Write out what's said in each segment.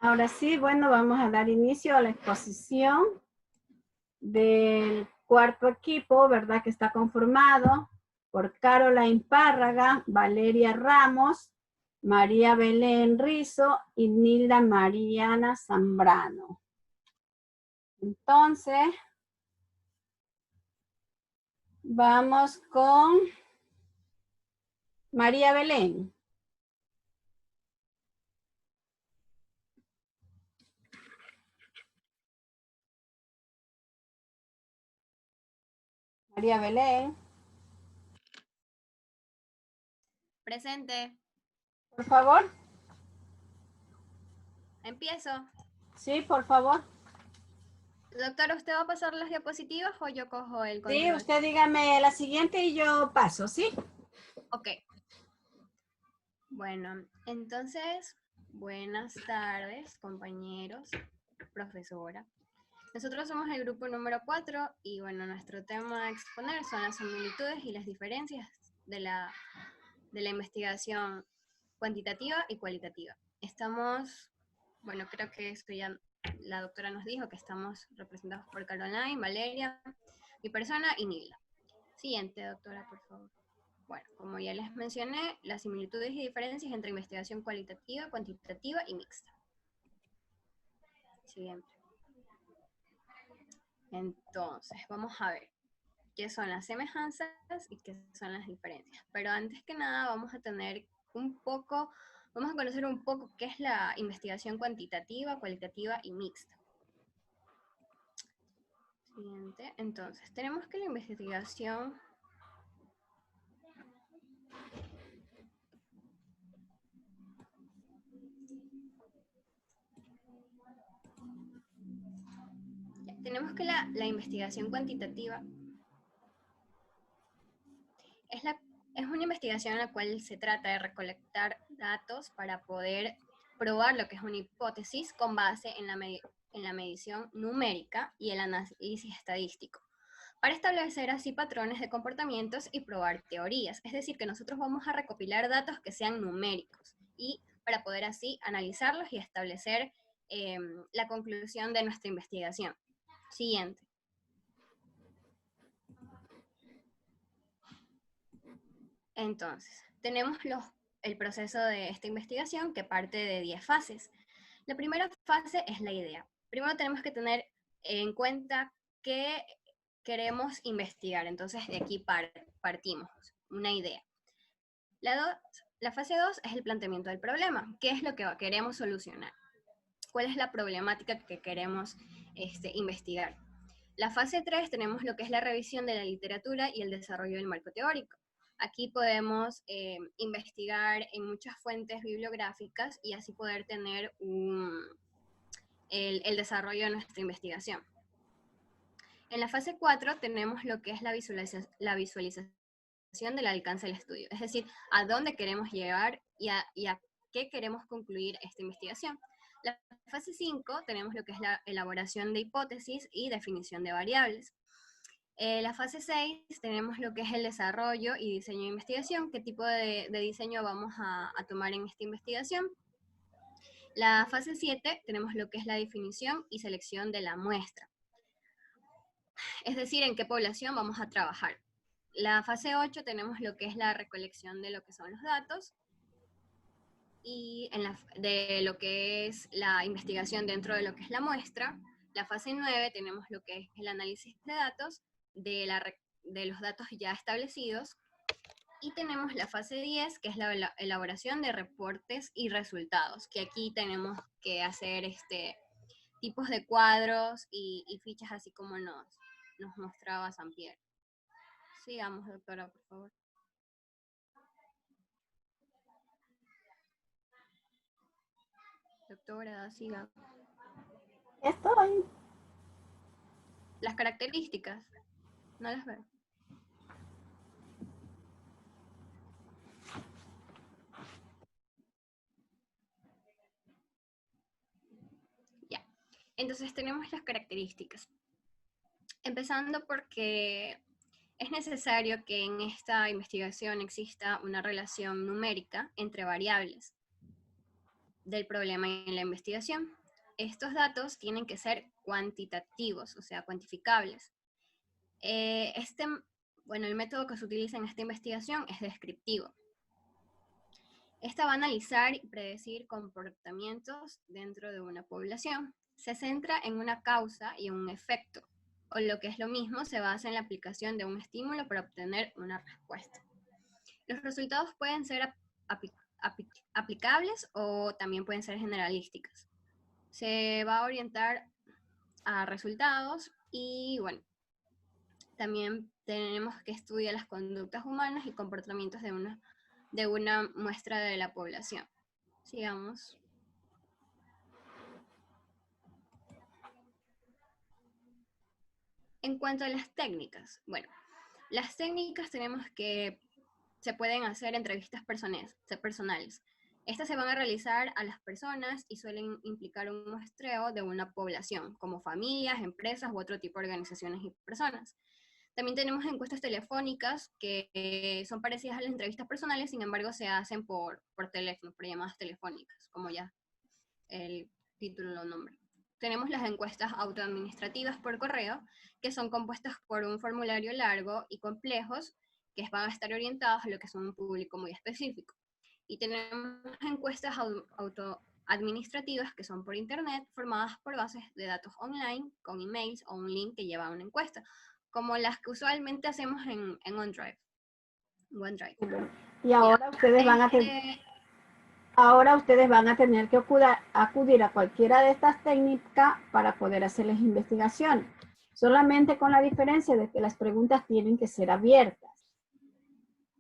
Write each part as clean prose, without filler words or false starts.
Ahora sí, bueno, vamos a dar inicio a la exposición del cuarto equipo, ¿verdad? Que está conformado por Caroline Párraga, Valeria Ramos, María Belén Rizo y Nilda Mariana Zambrano. Entonces, vamos con María Belén. María Belén. Presente. Por favor. Empiezo. Sí, por favor. Doctora, ¿usted va a pasar las diapositivas o yo cojo el control? Sí, usted dígame la siguiente y yo paso, ¿sí? Ok. Bueno, entonces, buenas tardes, compañeros, profesora. Nosotros somos el grupo número 4 y bueno, nuestro tema a exponer son las similitudes y las diferencias de la investigación cuantitativa y cualitativa. Estamos, bueno, creo que esto ya la doctora nos dijo que estamos representados por Caroline, Valeria, mi persona y Nilda. Siguiente, doctora, por favor. Bueno, como ya les mencioné, las similitudes y diferencias entre investigación cualitativa, cuantitativa y mixta. Siguiente. Entonces, vamos a ver qué son las semejanzas y qué son las diferencias. Pero antes que nada vamos a tener vamos a conocer un poco qué es la investigación cuantitativa, cualitativa y mixta. Siguiente. Entonces, tenemos que la investigación la investigación cuantitativa es una investigación en la cual se trata de recolectar datos para poder probar lo que es una hipótesis con base en la medición numérica y el análisis estadístico, para establecer así patrones de comportamientos y probar teorías. Es decir, que nosotros vamos a recopilar datos que sean numéricos y para poder así analizarlos y establecer la conclusión de nuestra investigación. Siguiente. Entonces, tenemos el proceso de esta investigación que parte de 10 fases. La primera fase es la idea. Primero tenemos que tener en cuenta qué queremos investigar. Entonces, de aquí partimos, una idea. La fase 2 es el planteamiento del problema. ¿Qué es lo que queremos solucionar? ¿Cuál es la problemática que queremos investigar? La fase 3 tenemos lo que es la revisión de la literatura y el desarrollo del marco teórico. Aquí podemos investigar en muchas fuentes bibliográficas y así poder tener el desarrollo de nuestra investigación. En la fase 4 tenemos lo que es la visualización del alcance del estudio, es decir, a dónde queremos llegar y a qué queremos concluir esta investigación. La fase 5 tenemos lo que es la elaboración de hipótesis y definición de variables. La fase 6 tenemos lo que es el desarrollo y diseño de investigación, qué tipo de diseño vamos a tomar en esta investigación. La fase 7 tenemos lo que es la definición y selección de la muestra, es decir, en qué población vamos a trabajar. La fase 8 tenemos lo que es la recolección de lo que son los datos y de lo que es la investigación dentro de lo que es la muestra. La fase 9 tenemos lo que es el análisis de datos, de los datos ya establecidos. Y tenemos la fase 10, que es la elaboración de reportes y resultados, que aquí tenemos que hacer tipos de cuadros y fichas, así como nos mostraba Sampier. Sigamos, doctora, por favor. Doctora, siga. Estoy. Las características, no las veo. Ya, entonces tenemos las características. Empezando porque es necesario que en esta investigación exista una relación numérica entre variables. del problema en la investigación. Estos datos tienen que ser cuantitativos, o sea, cuantificables. Bueno, el método que se utiliza en esta investigación es descriptivo. Esta va a analizar y predecir comportamientos dentro de una población. Se centra en una causa y un efecto, o lo que es lo mismo, se basa en la aplicación de un estímulo para obtener una respuesta. Los resultados pueden ser aplicables o también pueden ser generalísticas. Se va a orientar a resultados y, bueno, también tenemos que estudiar las conductas humanas y comportamientos de una muestra de la población. Sigamos. En cuanto a las técnicas, bueno, las técnicas tenemos que se pueden hacer entrevistas personales. Estas se van a realizar a las personas y suelen implicar un muestreo de una población, como familias, empresas u otro tipo de organizaciones y personas. También tenemos encuestas telefónicas que son parecidas a las entrevistas personales, sin embargo se hacen por teléfono, por llamadas telefónicas, como ya el título lo nombra. Tenemos las encuestas autoadministrativas por correo, que son compuestas por un formulario largo y complejos, que van a estar orientados a lo que es un público muy específico. Y tenemos encuestas autoadministrativas, que son por internet, formadas por bases de datos online, con emails o un link que lleva a una encuesta, como las que usualmente hacemos en OneDrive. Y ahora ustedes van a tener... Ahora ustedes van a tener que acudir a cualquiera de estas técnicas para poder hacerles investigación. Solamente con la diferencia de que las preguntas tienen que ser abiertas.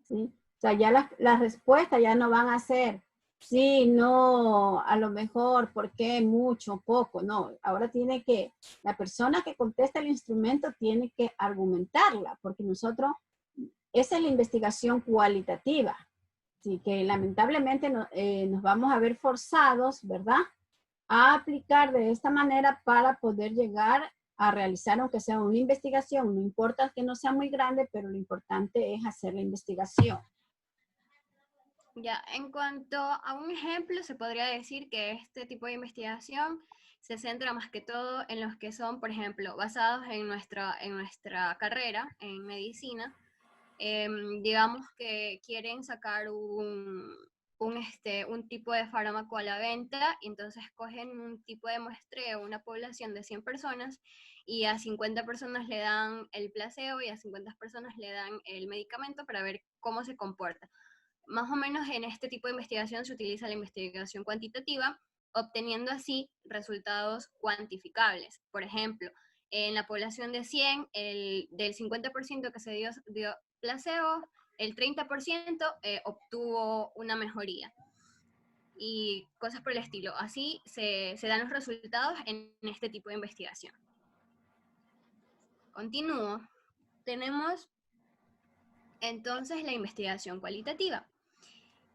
¿Sí? O sea, ya las respuestas ya no van a ser sí, no, a lo mejor, ¿por qué? Mucho, poco. No, ahora la persona que contesta el instrumento tiene que argumentarla, porque esa es la investigación cualitativa. Así que lamentablemente nos vamos a ver forzados, ¿verdad?, a aplicar de esta manera para poder llegar a realizar, aunque sea una investigación. No importa que no sea muy grande, pero lo importante es hacer la investigación. Ya, en cuanto a un ejemplo, se podría decir que este tipo de investigación se centra más que todo en los que son, por ejemplo, basados en nuestra carrera en medicina. Digamos que quieren sacar un tipo de fármaco a la venta, y entonces cogen un tipo de muestreo, una población de 100 personas, y a 50 personas le dan el placebo y a 50 personas le dan el medicamento para ver cómo se comporta. Más o menos en este tipo de investigación se utiliza la investigación cuantitativa, obteniendo así resultados cuantificables. Por ejemplo, en la población de 100, del 50% que se dio placebo, el 30% obtuvo una mejoría. Y cosas por el estilo. Así se dan los resultados en este tipo de investigación. Continúo. Tenemos entonces la investigación cualitativa,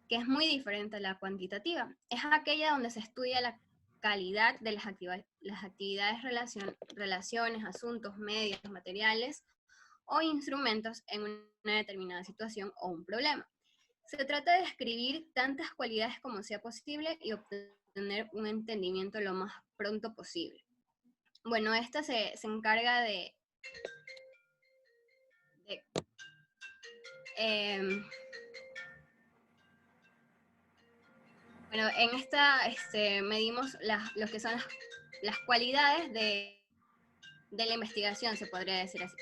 que es muy diferente a la cuantitativa. Es aquella donde se estudia la calidad de las actividades, relaciones, asuntos, medios, materiales o instrumentos en una determinada situación o un problema. Se trata de describir tantas cualidades como sea posible y obtener un entendimiento lo más pronto posible. Bueno, esta se encarga bueno, en esta medimos lo que son las cualidades de la investigación, se podría decir así.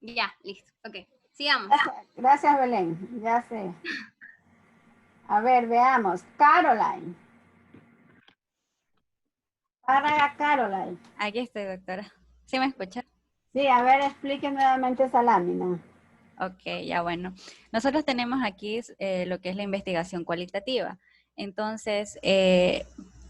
Ya, listo. Ok, sigamos. Gracias, Belén. Ya sé. A ver, veamos. Caroline. Para Caroline. Aquí estoy, doctora. ¿Sí me escucha? Sí, a ver, explique nuevamente esa lámina. Ok, ya bueno. Nosotros tenemos aquí lo que es la investigación cualitativa. Entonces,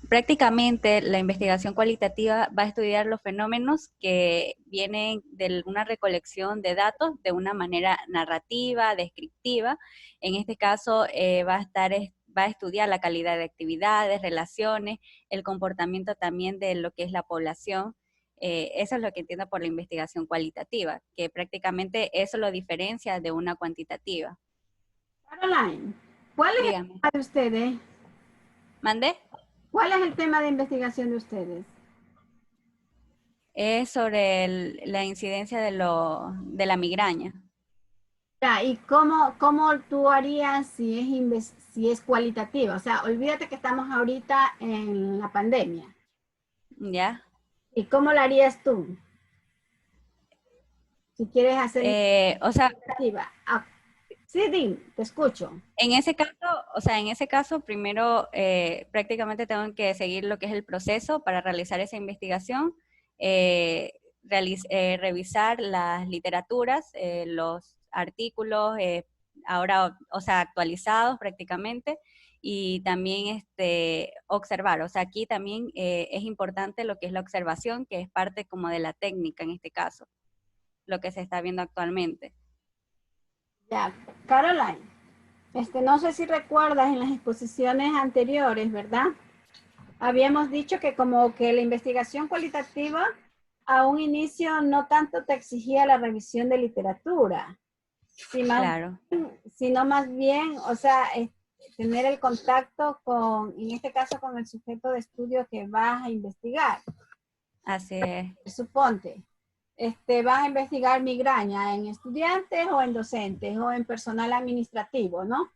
prácticamente la investigación cualitativa va a estudiar los fenómenos que vienen de una recolección de datos de una manera narrativa, descriptiva. En este caso, va a estudiar la calidad de actividades, relaciones, el comportamiento también de lo que es la población. Eso es lo que entiendo por la investigación cualitativa, que prácticamente eso lo diferencia de una cuantitativa. Caroline, ¿cuál es el Dígame. tema de ustedes? ¿Mandé? ¿Cuál es el tema de investigación de ustedes? Es sobre la incidencia de la migraña. Ya, ¿y cómo tú harías si es cualitativa? O sea, olvídate que estamos ahorita en la pandemia. ¿Ya? ¿Y cómo la harías tú? Si quieres hacer O sea, cualitativa. Ah, sí, Dean, te escucho. en ese caso, primero prácticamente tengo que seguir lo que es el proceso para realizar esa investigación, revisar las literaturas, los artículos, ahora, o sea, actualizados prácticamente, y también observar. O sea, aquí también es importante lo que es la observación, que es parte como de la técnica en este caso, lo que se está viendo actualmente. Ya, Caroline, no sé si recuerdas en las exposiciones anteriores, ¿verdad? Habíamos dicho que como que la investigación cualitativa a un inicio no tanto te exigía la revisión de literatura, Claro, sino más bien, o sea, tener el contacto con, en este caso, con el sujeto de estudio que vas a investigar. así es. Suponte, vas a investigar migraña en estudiantes o en docentes o en personal administrativo, ¿no?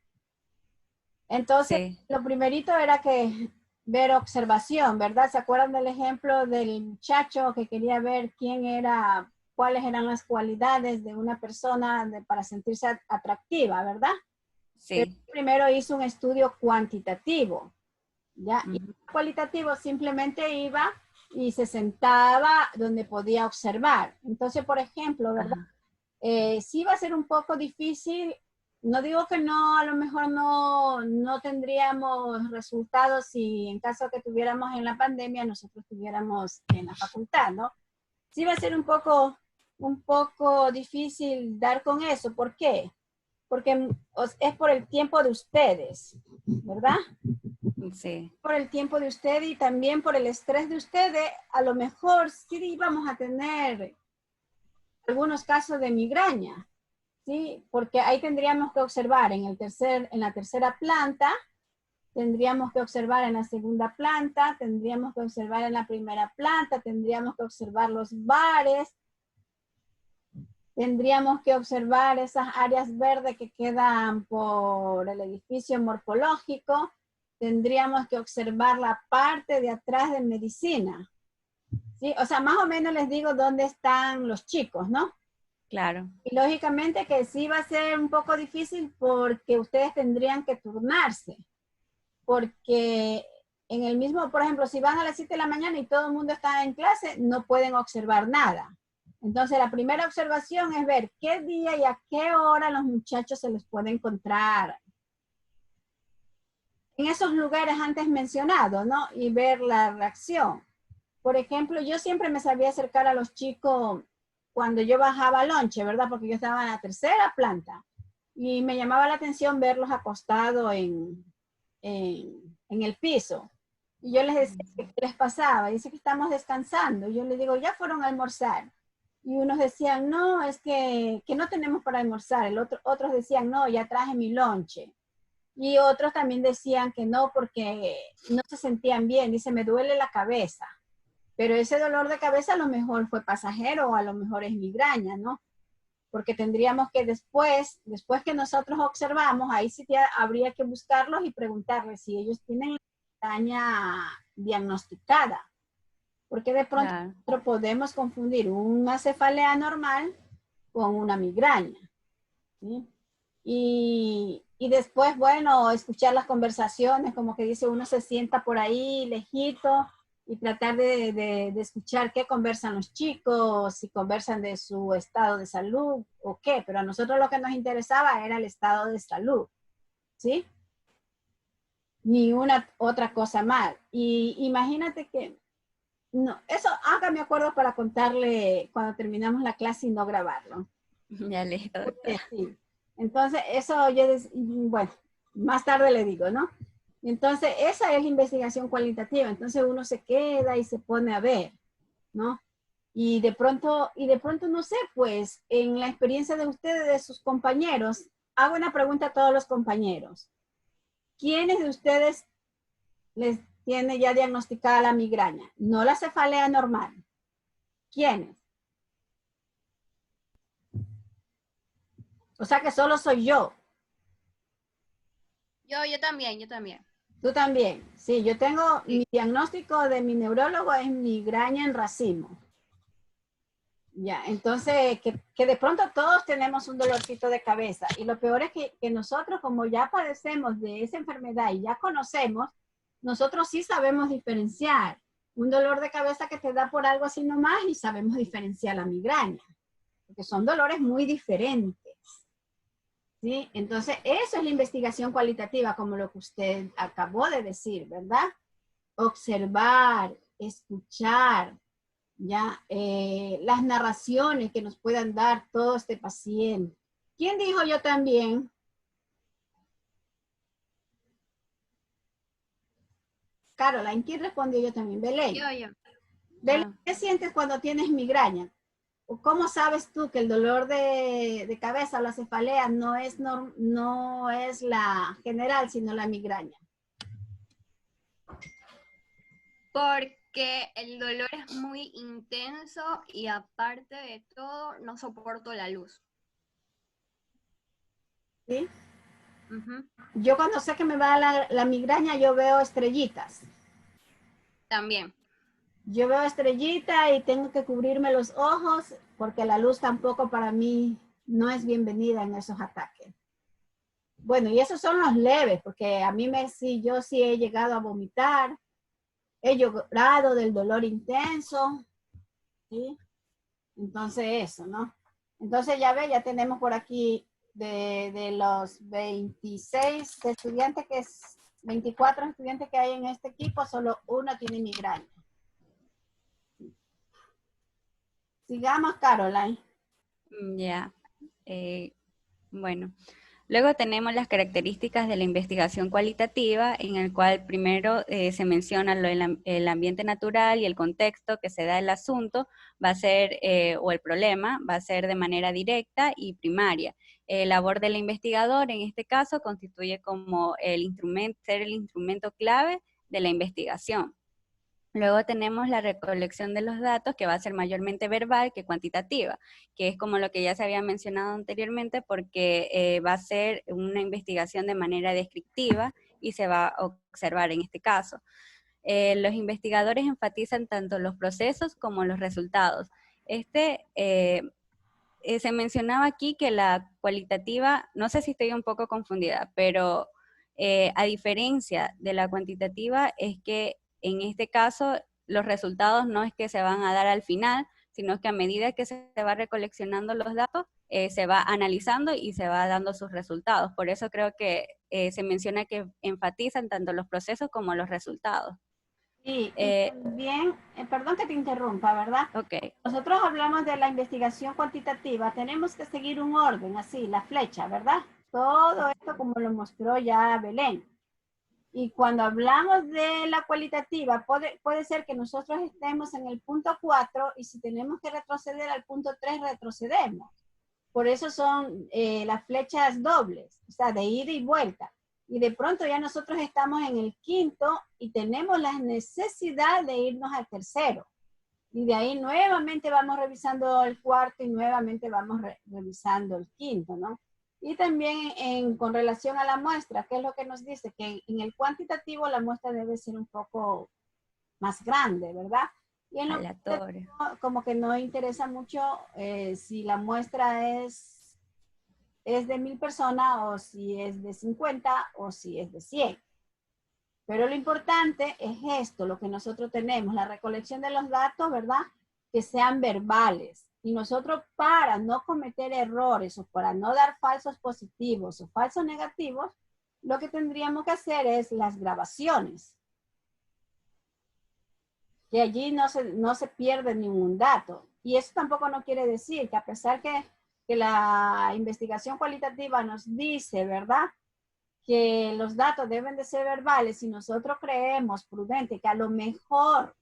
Entonces, Sí. lo primerito era que ver observación, ¿verdad? ¿Se acuerdan del ejemplo del muchacho que quería ver quién era, cuáles eran las cualidades de una persona para sentirse atractiva, ¿verdad? Pero Sí. primero hizo un estudio cuantitativo, ¿ya? Y Ujú. cualitativo simplemente iba y se sentaba donde podía observar. Entonces, por ejemplo, ¿verdad? Ajá. Sí va a ser un poco difícil. No digo que no, a lo mejor no tendríamos resultados si en caso que tuviéramos en la pandemia, nosotros estuviéramos en la facultad, ¿no? Sí va a ser un poco difícil dar con eso. ¿Por qué? Porque es por el tiempo de ustedes, ¿verdad? Sí. Por el tiempo de ustedes y también por el estrés de ustedes, a lo mejor sí vamos a tener algunos casos de migraña, ¿sí? Porque ahí tendríamos que observar en la tercera planta, tendríamos que observar en la segunda planta, tendríamos que observar en la primera planta, tendríamos que observar los bares, tendríamos que observar esas áreas verdes que quedan por el edificio morfológico, tendríamos que observar la parte de atrás de medicina, ¿sí? O sea, más o menos les digo dónde están los chicos, ¿no? Claro. Y lógicamente que sí va a ser un poco difícil porque ustedes tendrían que turnarse, porque en el mismo, por ejemplo, si van a las 7 de la mañana y todo el mundo está en clase, no pueden observar nada. Entonces, la primera observación es ver qué día y a qué hora los muchachos se les puede encontrar en esos lugares antes mencionados, ¿no? Y ver la reacción. Por ejemplo, yo siempre me sabía acercar a los chicos cuando yo bajaba lonche, ¿verdad? Porque yo estaba en la tercera planta y me llamaba la atención verlos acostados en el piso. Y yo les decía, ¿qué les pasaba? Y dice que estamos descansando. Yo les digo, ya fueron a almorzar. Y unos decían, no, es que no tenemos para almorzar. Otros decían, no, ya traje mi lonche. Y otros también decían que no, porque no se sentían bien. Dice, me duele la cabeza. Pero ese dolor de cabeza a lo mejor fue pasajero o a lo mejor es migraña, ¿no? Porque tendríamos que después que nosotros observamos, ahí sí habría que buscarlos y preguntarles si ellos tienen migraña diagnosticada. Porque de pronto Claro. nosotros podemos confundir una cefalea normal con una migraña, ¿sí? Y después, bueno, escuchar las conversaciones, como que dice, uno se sienta por ahí lejito y tratar de escuchar qué conversan los chicos, si conversan de su estado de salud o qué, pero a nosotros lo que nos interesaba era el estado de salud, ¿sí? Ni una otra cosa más. Y imagínate que, no, eso, me acuerdo para contarle cuando terminamos la clase y no grabarlo. Ya listo, doctora. Sí. Entonces, eso bueno, más tarde le digo, ¿no? Entonces, esa es la investigación cualitativa. Entonces, uno se queda y se pone a ver, ¿no? Y de pronto, no sé, pues, en la experiencia de ustedes, de sus compañeros, hago una pregunta a todos los compañeros. ¿Quiénes de ustedes les tiene ya diagnosticada la migraña? No la cefalea normal. ¿Quiénes? O sea que solo soy yo. Yo también. Tú también. Sí, yo tengo, Sí. mi diagnóstico de mi neurólogo es migraña en racimo. Ya, entonces, que de pronto todos tenemos un dolorcito de cabeza. Y lo peor es que nosotros, como ya padecemos de esa enfermedad y ya conocemos, nosotros sí sabemos diferenciar un dolor de cabeza que te da por algo así nomás y sabemos diferenciar la migraña, porque son dolores muy diferentes. ¿Sí? Entonces, eso es la investigación cualitativa, como lo que usted acabó de decir, ¿verdad? Observar, escuchar, ya, las narraciones que nos puedan dar todo este paciente. ¿Quién dijo yo también? Caroline, ¿quién respondió yo también? Belén. Yo. Belén, ¿qué sientes cuando tienes migraña? ¿O cómo sabes tú que el dolor de cabeza o la cefalea no es la general, sino la migraña? Porque el dolor es muy intenso y aparte de todo, no soporto la luz. ¿Sí? Ujú. Yo cuando sé que me va a dar la migraña, yo veo estrellitas. También. Yo veo estrellitas y tengo que cubrirme los ojos porque la luz tampoco para mí no es bienvenida en esos ataques. Bueno, y esos son los leves, porque a mí yo sí he llegado a vomitar, he llorado del dolor intenso, ¿sí? Entonces eso, ¿no? Entonces ya ve, ya tenemos por aquí de los 26 estudiantes 24 estudiantes que hay en este equipo, solo uno tiene migraña. Sigamos, Caroline. Ya, bueno. Luego tenemos las características de la investigación cualitativa, en el cual primero se menciona el ambiente natural y el contexto que se da el asunto, va a ser, o el problema, va a ser de manera directa y primaria. La labor del investigador, en este caso, constituye como ser el instrumento clave de la investigación. Luego tenemos la recolección de los datos, que va a ser mayormente verbal que cuantitativa, que es como lo que ya se había mencionado anteriormente, porque va a ser una investigación de manera descriptiva y se va a observar en este caso. Los investigadores enfatizan tanto los procesos como los resultados. Se mencionaba aquí que la cualitativa, no sé si estoy un poco confundida, pero a diferencia de la cuantitativa es que en este caso los resultados no es que se van a dar al final, sino que a medida que se va recoleccionando los datos, se va analizando y se va dando sus resultados. Por eso creo que se menciona que enfatizan tanto los procesos como los resultados. Y también, perdón que te interrumpa, ¿verdad? Ok. Nosotros hablamos de la investigación cuantitativa, tenemos que seguir un orden, así, la flecha, ¿verdad? Todo esto como lo mostró ya Belén. Y cuando hablamos de la cualitativa, puede ser que nosotros estemos en el punto 4 y si tenemos que retroceder al punto 3, retrocedemos. Por eso son las flechas dobles, o sea, de ida y vuelta. Y de pronto ya nosotros estamos en el quinto y tenemos la necesidad de irnos al tercero. Y de ahí nuevamente vamos revisando el cuarto y nuevamente vamos revisando el quinto, ¿no? Y también con relación a la muestra, ¿qué es lo que nos dice? Que en el cuantitativo la muestra debe ser un poco más grande, ¿verdad? Y en lo Aleatorio. como que no interesa mucho si la muestra es de 1000 personas o si es de 50 o si es de 100. Pero lo importante es esto, lo que nosotros tenemos, la recolección de los datos, ¿verdad? Que sean verbales. Y nosotros para no cometer errores o para no dar falsos positivos o falsos negativos, lo que tendríamos que hacer es las grabaciones. Que allí no se pierde ningún dato. Y eso tampoco no quiere decir que a pesar que la investigación cualitativa nos dice, ¿verdad?, que los datos deben de ser verbales, si nosotros creemos prudente que a lo mejor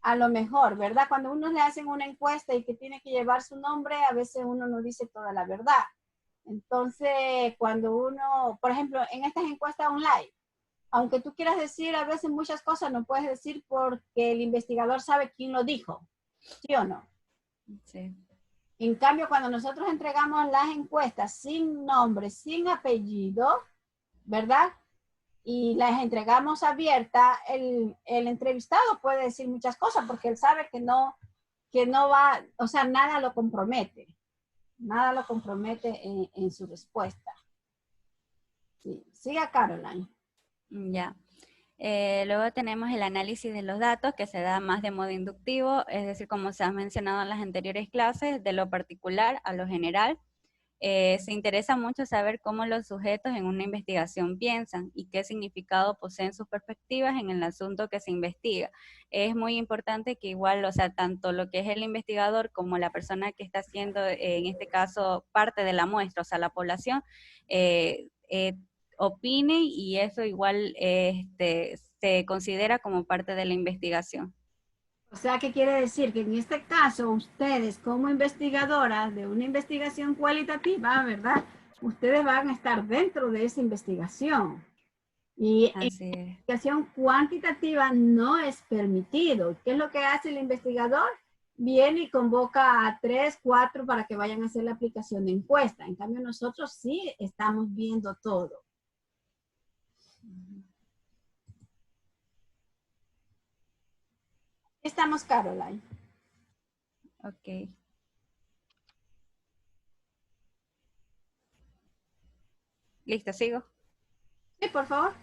a lo mejor, ¿verdad? Cuando uno le hacen una encuesta y que tiene que llevar su nombre, a veces uno no dice toda la verdad. Entonces, cuando uno, por ejemplo, en estas encuestas online, aunque tú quieras decir a veces muchas cosas, no puedes decir porque el investigador sabe quién lo dijo, ¿sí o no? Sí. En cambio, cuando nosotros entregamos las encuestas sin nombre, sin apellido, ¿verdad? Y las entregamos abiertas, el entrevistado puede decir muchas cosas porque él sabe que no va, o sea, nada lo compromete en su respuesta. Sí. Siga, Caroline. Ya. Luego tenemos el análisis de los datos que se da más de modo inductivo, es decir, como se ha mencionado en las anteriores clases, de lo particular a lo general. Se interesa mucho saber cómo los sujetos en una investigación piensan y qué significado poseen sus perspectivas en el asunto que se investiga. Es muy importante que igual, o sea, tanto lo que es el investigador como la persona que está haciendo, en este caso, parte de la muestra, o sea, la población, opine y eso igual se considera como parte de la investigación. O sea, ¿qué quiere decir? Que en este caso, ustedes como investigadoras de una investigación cualitativa, ¿verdad? Ustedes van a estar dentro de esa investigación. Y en investigación cuantitativa no es permitido. ¿Qué es lo que hace el investigador? Viene y convoca a 3, 4 para que vayan a hacer la aplicación de encuesta. En cambio, nosotros sí estamos viendo todo. Estamos, Caroline. Ok. ¿Listo? ¿Sigo? Sí, por favor.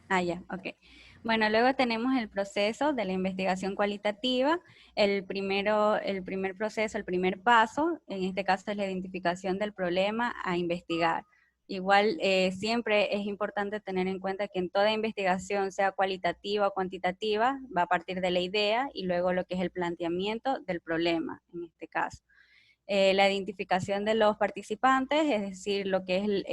Ah, ya, ok. Bueno, luego tenemos el proceso de la investigación cualitativa. El primer proceso, el primer paso, en este caso es la identificación del problema a investigar. Igual, siempre es importante tener en cuenta que en toda investigación, sea cualitativa o cuantitativa, va a partir de la idea y luego lo que es el planteamiento del problema, en este caso. La identificación de los participantes, es decir, lo que es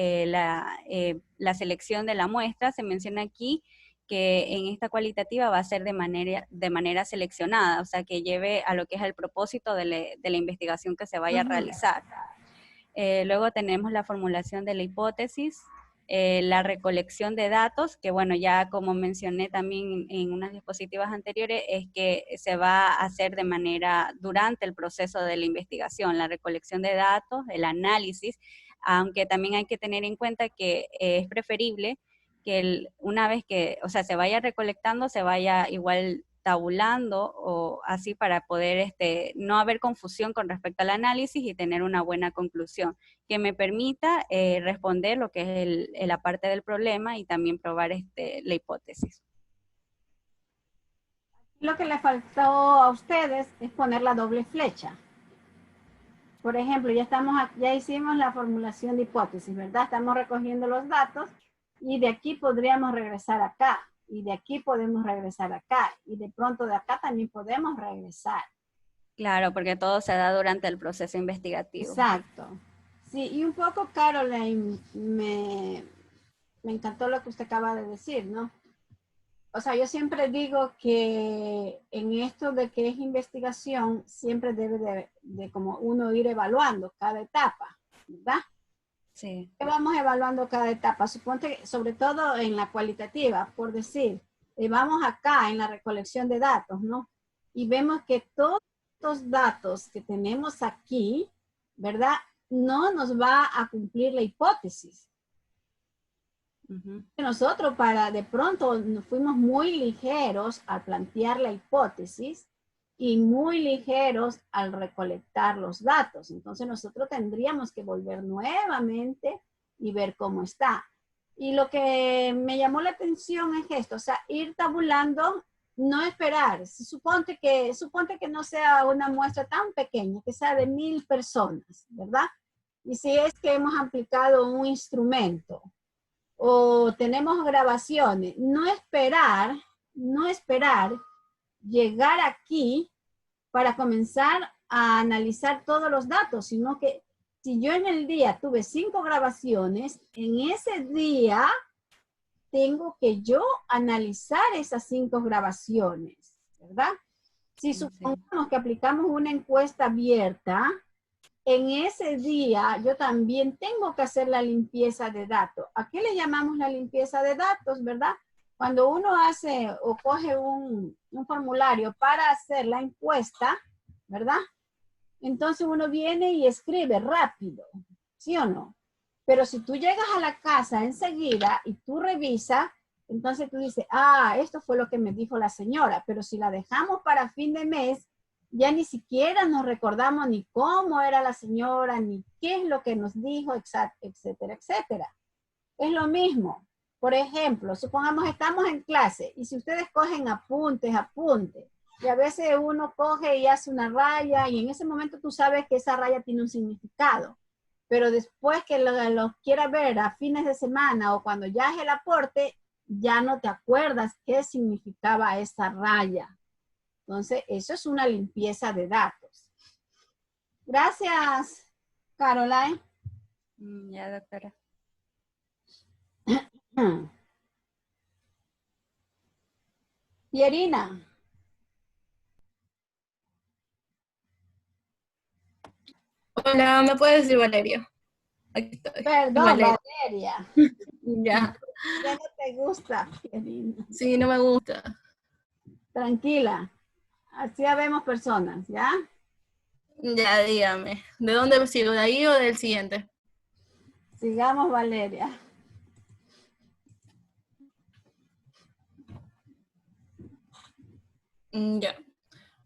la selección de la muestra, se menciona aquí que en esta cualitativa va a ser de manera seleccionada, o sea, que lleve a lo que es el propósito de la investigación que se vaya a realizar. Luego tenemos la formulación de la hipótesis, la recolección de datos, que bueno, ya como mencioné también en unas diapositivas anteriores, es que se va a hacer de manera durante el proceso de la investigación, la recolección de datos, el análisis, aunque también hay que tener en cuenta que es preferible que una vez que, o sea, se vaya recolectando, se vaya igual tabulando o así para poder no haber confusión con respecto al análisis y tener una buena conclusión que me permita responder lo que es la parte del problema y también probar la hipótesis. Lo que le faltó a ustedes es poner la doble flecha. Por ejemplo, ya hicimos la formulación de hipótesis, ¿verdad? Estamos recogiendo los datos y de aquí podríamos regresar acá. Y de aquí podemos regresar acá. Y de pronto de acá también podemos regresar. Claro, porque todo se da durante el proceso investigativo. Exacto. Sí, y un poco, Caroline, me encantó lo que usted acaba de decir, ¿no? O sea, yo siempre digo que en esto de que es investigación, siempre debe de como uno ir evaluando cada etapa, ¿verdad? Sí. Vamos evaluando cada etapa. Suponte, sobre todo en la cualitativa, por decir, vamos acá en la recolección de datos, ¿no? Y vemos que todos los datos que tenemos aquí, ¿verdad? No nos va a cumplir la hipótesis. Nosotros de pronto nos fuimos muy ligeros al plantear la hipótesis y muy ligeros al recolectar los datos. Entonces nosotros tendríamos que volver nuevamente y ver cómo está. Y lo que me llamó la atención es esto, o sea, ir tabulando, no esperar. Suponte que no sea una muestra tan pequeña, que sea de 1000 personas, ¿verdad? Y si es que hemos aplicado un instrumento, o tenemos grabaciones, no esperar llegar aquí para comenzar a analizar todos los datos, sino que si yo en el día tuve 5 grabaciones, en ese día tengo que yo analizar esas 5 grabaciones, ¿verdad? Si supongamos que aplicamos una encuesta abierta, en ese día yo también tengo que hacer la limpieza de datos. ¿A qué le llamamos la limpieza de datos, verdad? Cuando uno hace o coge un formulario para hacer la encuesta, ¿verdad? Entonces uno viene y escribe rápido, ¿sí o no? Pero si tú llegas a la casa enseguida y tú revisas, entonces tú dices, ah, esto fue lo que me dijo la señora, pero si la dejamos para fin de mes, ya ni siquiera nos recordamos ni cómo era la señora, ni qué es lo que nos dijo, etcétera, etcétera. Es lo mismo. Por ejemplo, supongamos estamos en clase y si ustedes cogen apuntes, y a veces uno coge y hace una raya y en ese momento tú sabes que esa raya tiene un significado. Pero después que lo quieras ver a fines de semana o cuando ya es el aporte, ya no te acuerdas qué significaba esa raya. Entonces, eso es una limpieza de datos. Gracias, Caroline. Ya, doctora. Pierina. Hola, ¿me puedes decir Valeria? Aquí estoy. Perdón, Valeria. Valeria. Ya. Ya no te gusta, Pierina. Sí, no me gusta. Tranquila. Así habemos personas, ¿ya? Ya, dígame. ¿De dónde sigo? ¿De ahí o del siguiente? Sigamos, Valeria. Ya.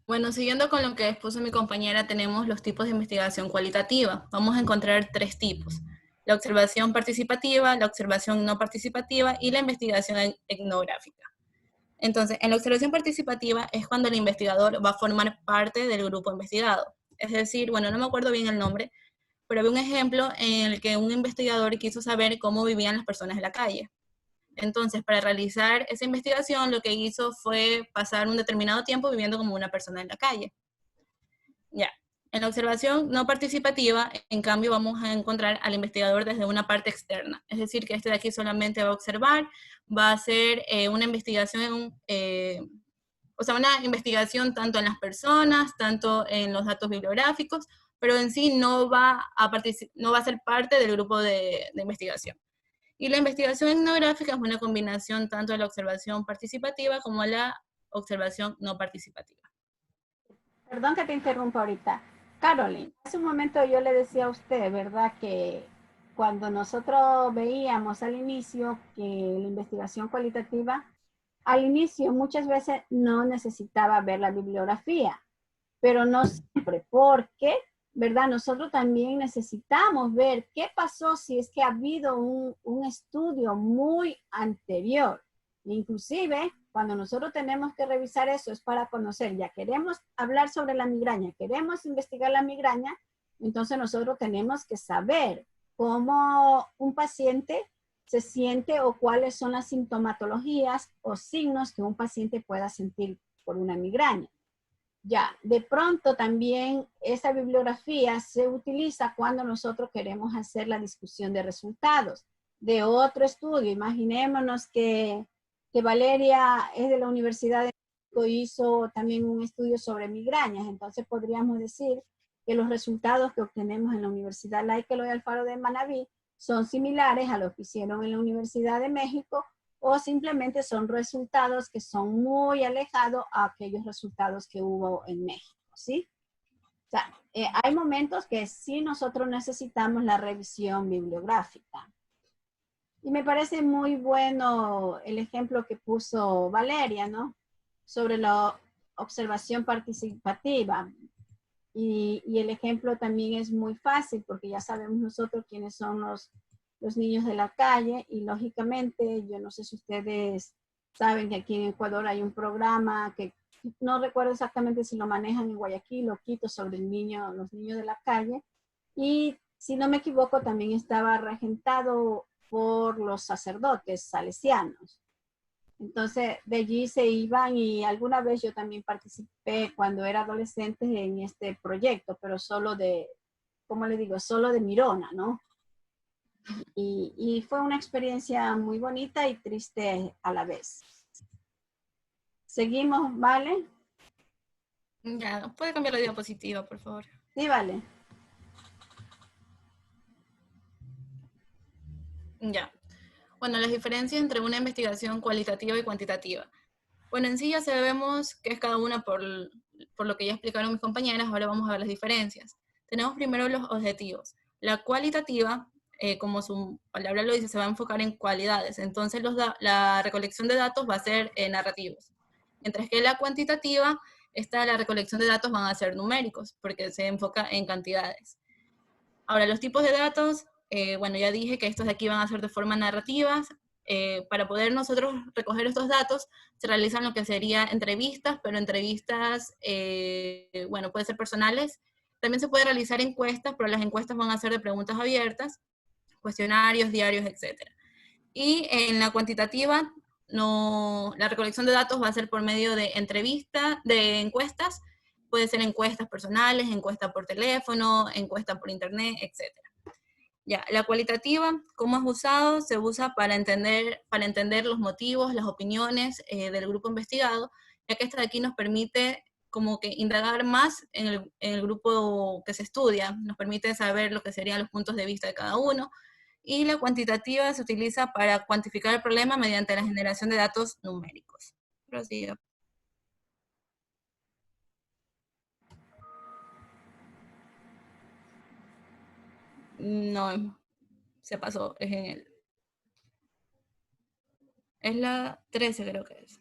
Bueno, siguiendo con lo que expuso mi compañera, tenemos los tipos de investigación cualitativa. Vamos a encontrar 3 tipos. La observación participativa, la observación no participativa y la investigación etnográfica. Entonces, en la observación participativa es cuando el investigador va a formar parte del grupo investigado. Es decir, bueno, no me acuerdo bien el nombre, pero había un ejemplo en el que un investigador quiso saber cómo vivían las personas en la calle. Entonces, para realizar esa investigación, lo que hizo fue pasar un determinado tiempo viviendo como una persona en la calle. Ya. En la observación no participativa, en cambio, vamos a encontrar al investigador desde una parte externa. Es decir, que este de aquí solamente va a observar, va a hacer una investigación, una investigación tanto en las personas, tanto en los datos bibliográficos, pero en sí no va a ser parte del grupo de investigación. Y la investigación etnográfica es una combinación tanto de la observación participativa como la observación no participativa. Perdón que te interrumpa ahorita. Caroline, hace un momento yo le decía a usted, ¿verdad? Que cuando nosotros veíamos al inicio que la investigación cualitativa, al inicio muchas veces no necesitaba ver la bibliografía, pero no siempre, porque, ¿verdad? Nosotros también necesitamos ver qué pasó si es que ha habido un estudio muy anterior. Inclusive, cuando nosotros tenemos que revisar eso es para conocer, ya queremos hablar sobre la migraña, queremos investigar la migraña, entonces nosotros tenemos que saber cómo un paciente se siente o cuáles son las sintomatologías o signos que un paciente pueda sentir por una migraña. Ya, de pronto también esa bibliografía se utiliza cuando nosotros queremos hacer la discusión de resultados de otro estudio. Imaginémonos que Valeria es de la Universidad de México y hizo también un estudio sobre migrañas. Entonces podríamos decir que los resultados que obtenemos en la Universidad Laica Eloy Alfaro de Manabí son similares a los que hicieron en la Universidad de México, o simplemente son resultados que son muy alejados a aquellos resultados que hubo en México, ¿sí? O sea, hay momentos que sí nosotros necesitamos la revisión bibliográfica. Y me parece muy bueno el ejemplo que puso Valeria, ¿no? Sobre la observación participativa. Y el ejemplo también es muy fácil porque ya sabemos nosotros quiénes son los niños de la calle y lógicamente, yo no sé si ustedes saben que aquí en Ecuador hay un programa que no recuerdo exactamente si lo manejan en Guayaquil o Quito sobre los niños de la calle, y si no me equivoco también estaba regentado por los sacerdotes salesianos. Entonces de allí se iban y alguna vez yo también participé cuando era adolescente en este proyecto, pero solo de, ¿cómo le digo? Solo de Mirona, ¿no? Y fue una experiencia muy bonita y triste a la vez. Seguimos, ¿vale? Ya, puede cambiar la diapositiva, por favor. Sí, vale. Ya. Bueno, las diferencias entre una investigación cualitativa y cuantitativa. Bueno, en sí ya sabemos qué es cada una por lo que ya explicaron mis compañeras, ahora vamos a ver las diferencias. Tenemos primero los objetivos. La cualitativa, como su palabra lo dice, se va a enfocar en cualidades, entonces la recolección de datos va a ser narrativos. Mientras que la cuantitativa, la recolección de datos van a ser numéricos, porque se enfoca en cantidades. Ahora, los tipos de datos, bueno, ya dije que estos de aquí van a ser de forma narrativas. Para poder nosotros recoger estos datos, se realizan lo que sería entrevistas, pero entrevistas, bueno, pueden ser personales. También se puede realizar encuestas, pero las encuestas van a ser de preguntas abiertas, cuestionarios, diarios, etc. Y en la cuantitativa, la recolección de datos va a ser por medio de entrevistas, de encuestas, puede ser encuestas personales, encuestas por teléfono, encuestas por internet, etc. Ya, la cualitativa, ¿cómo es usado? Se usa para entender los motivos, las opiniones del grupo investigado, ya que esta de aquí nos permite como que indagar más en el grupo que se estudia, nos permite saber lo que serían los puntos de vista de cada uno, y la cuantitativa se utiliza para cuantificar el problema mediante la generación de datos numéricos. Prosiga. No, se pasó, es la 13 creo que es.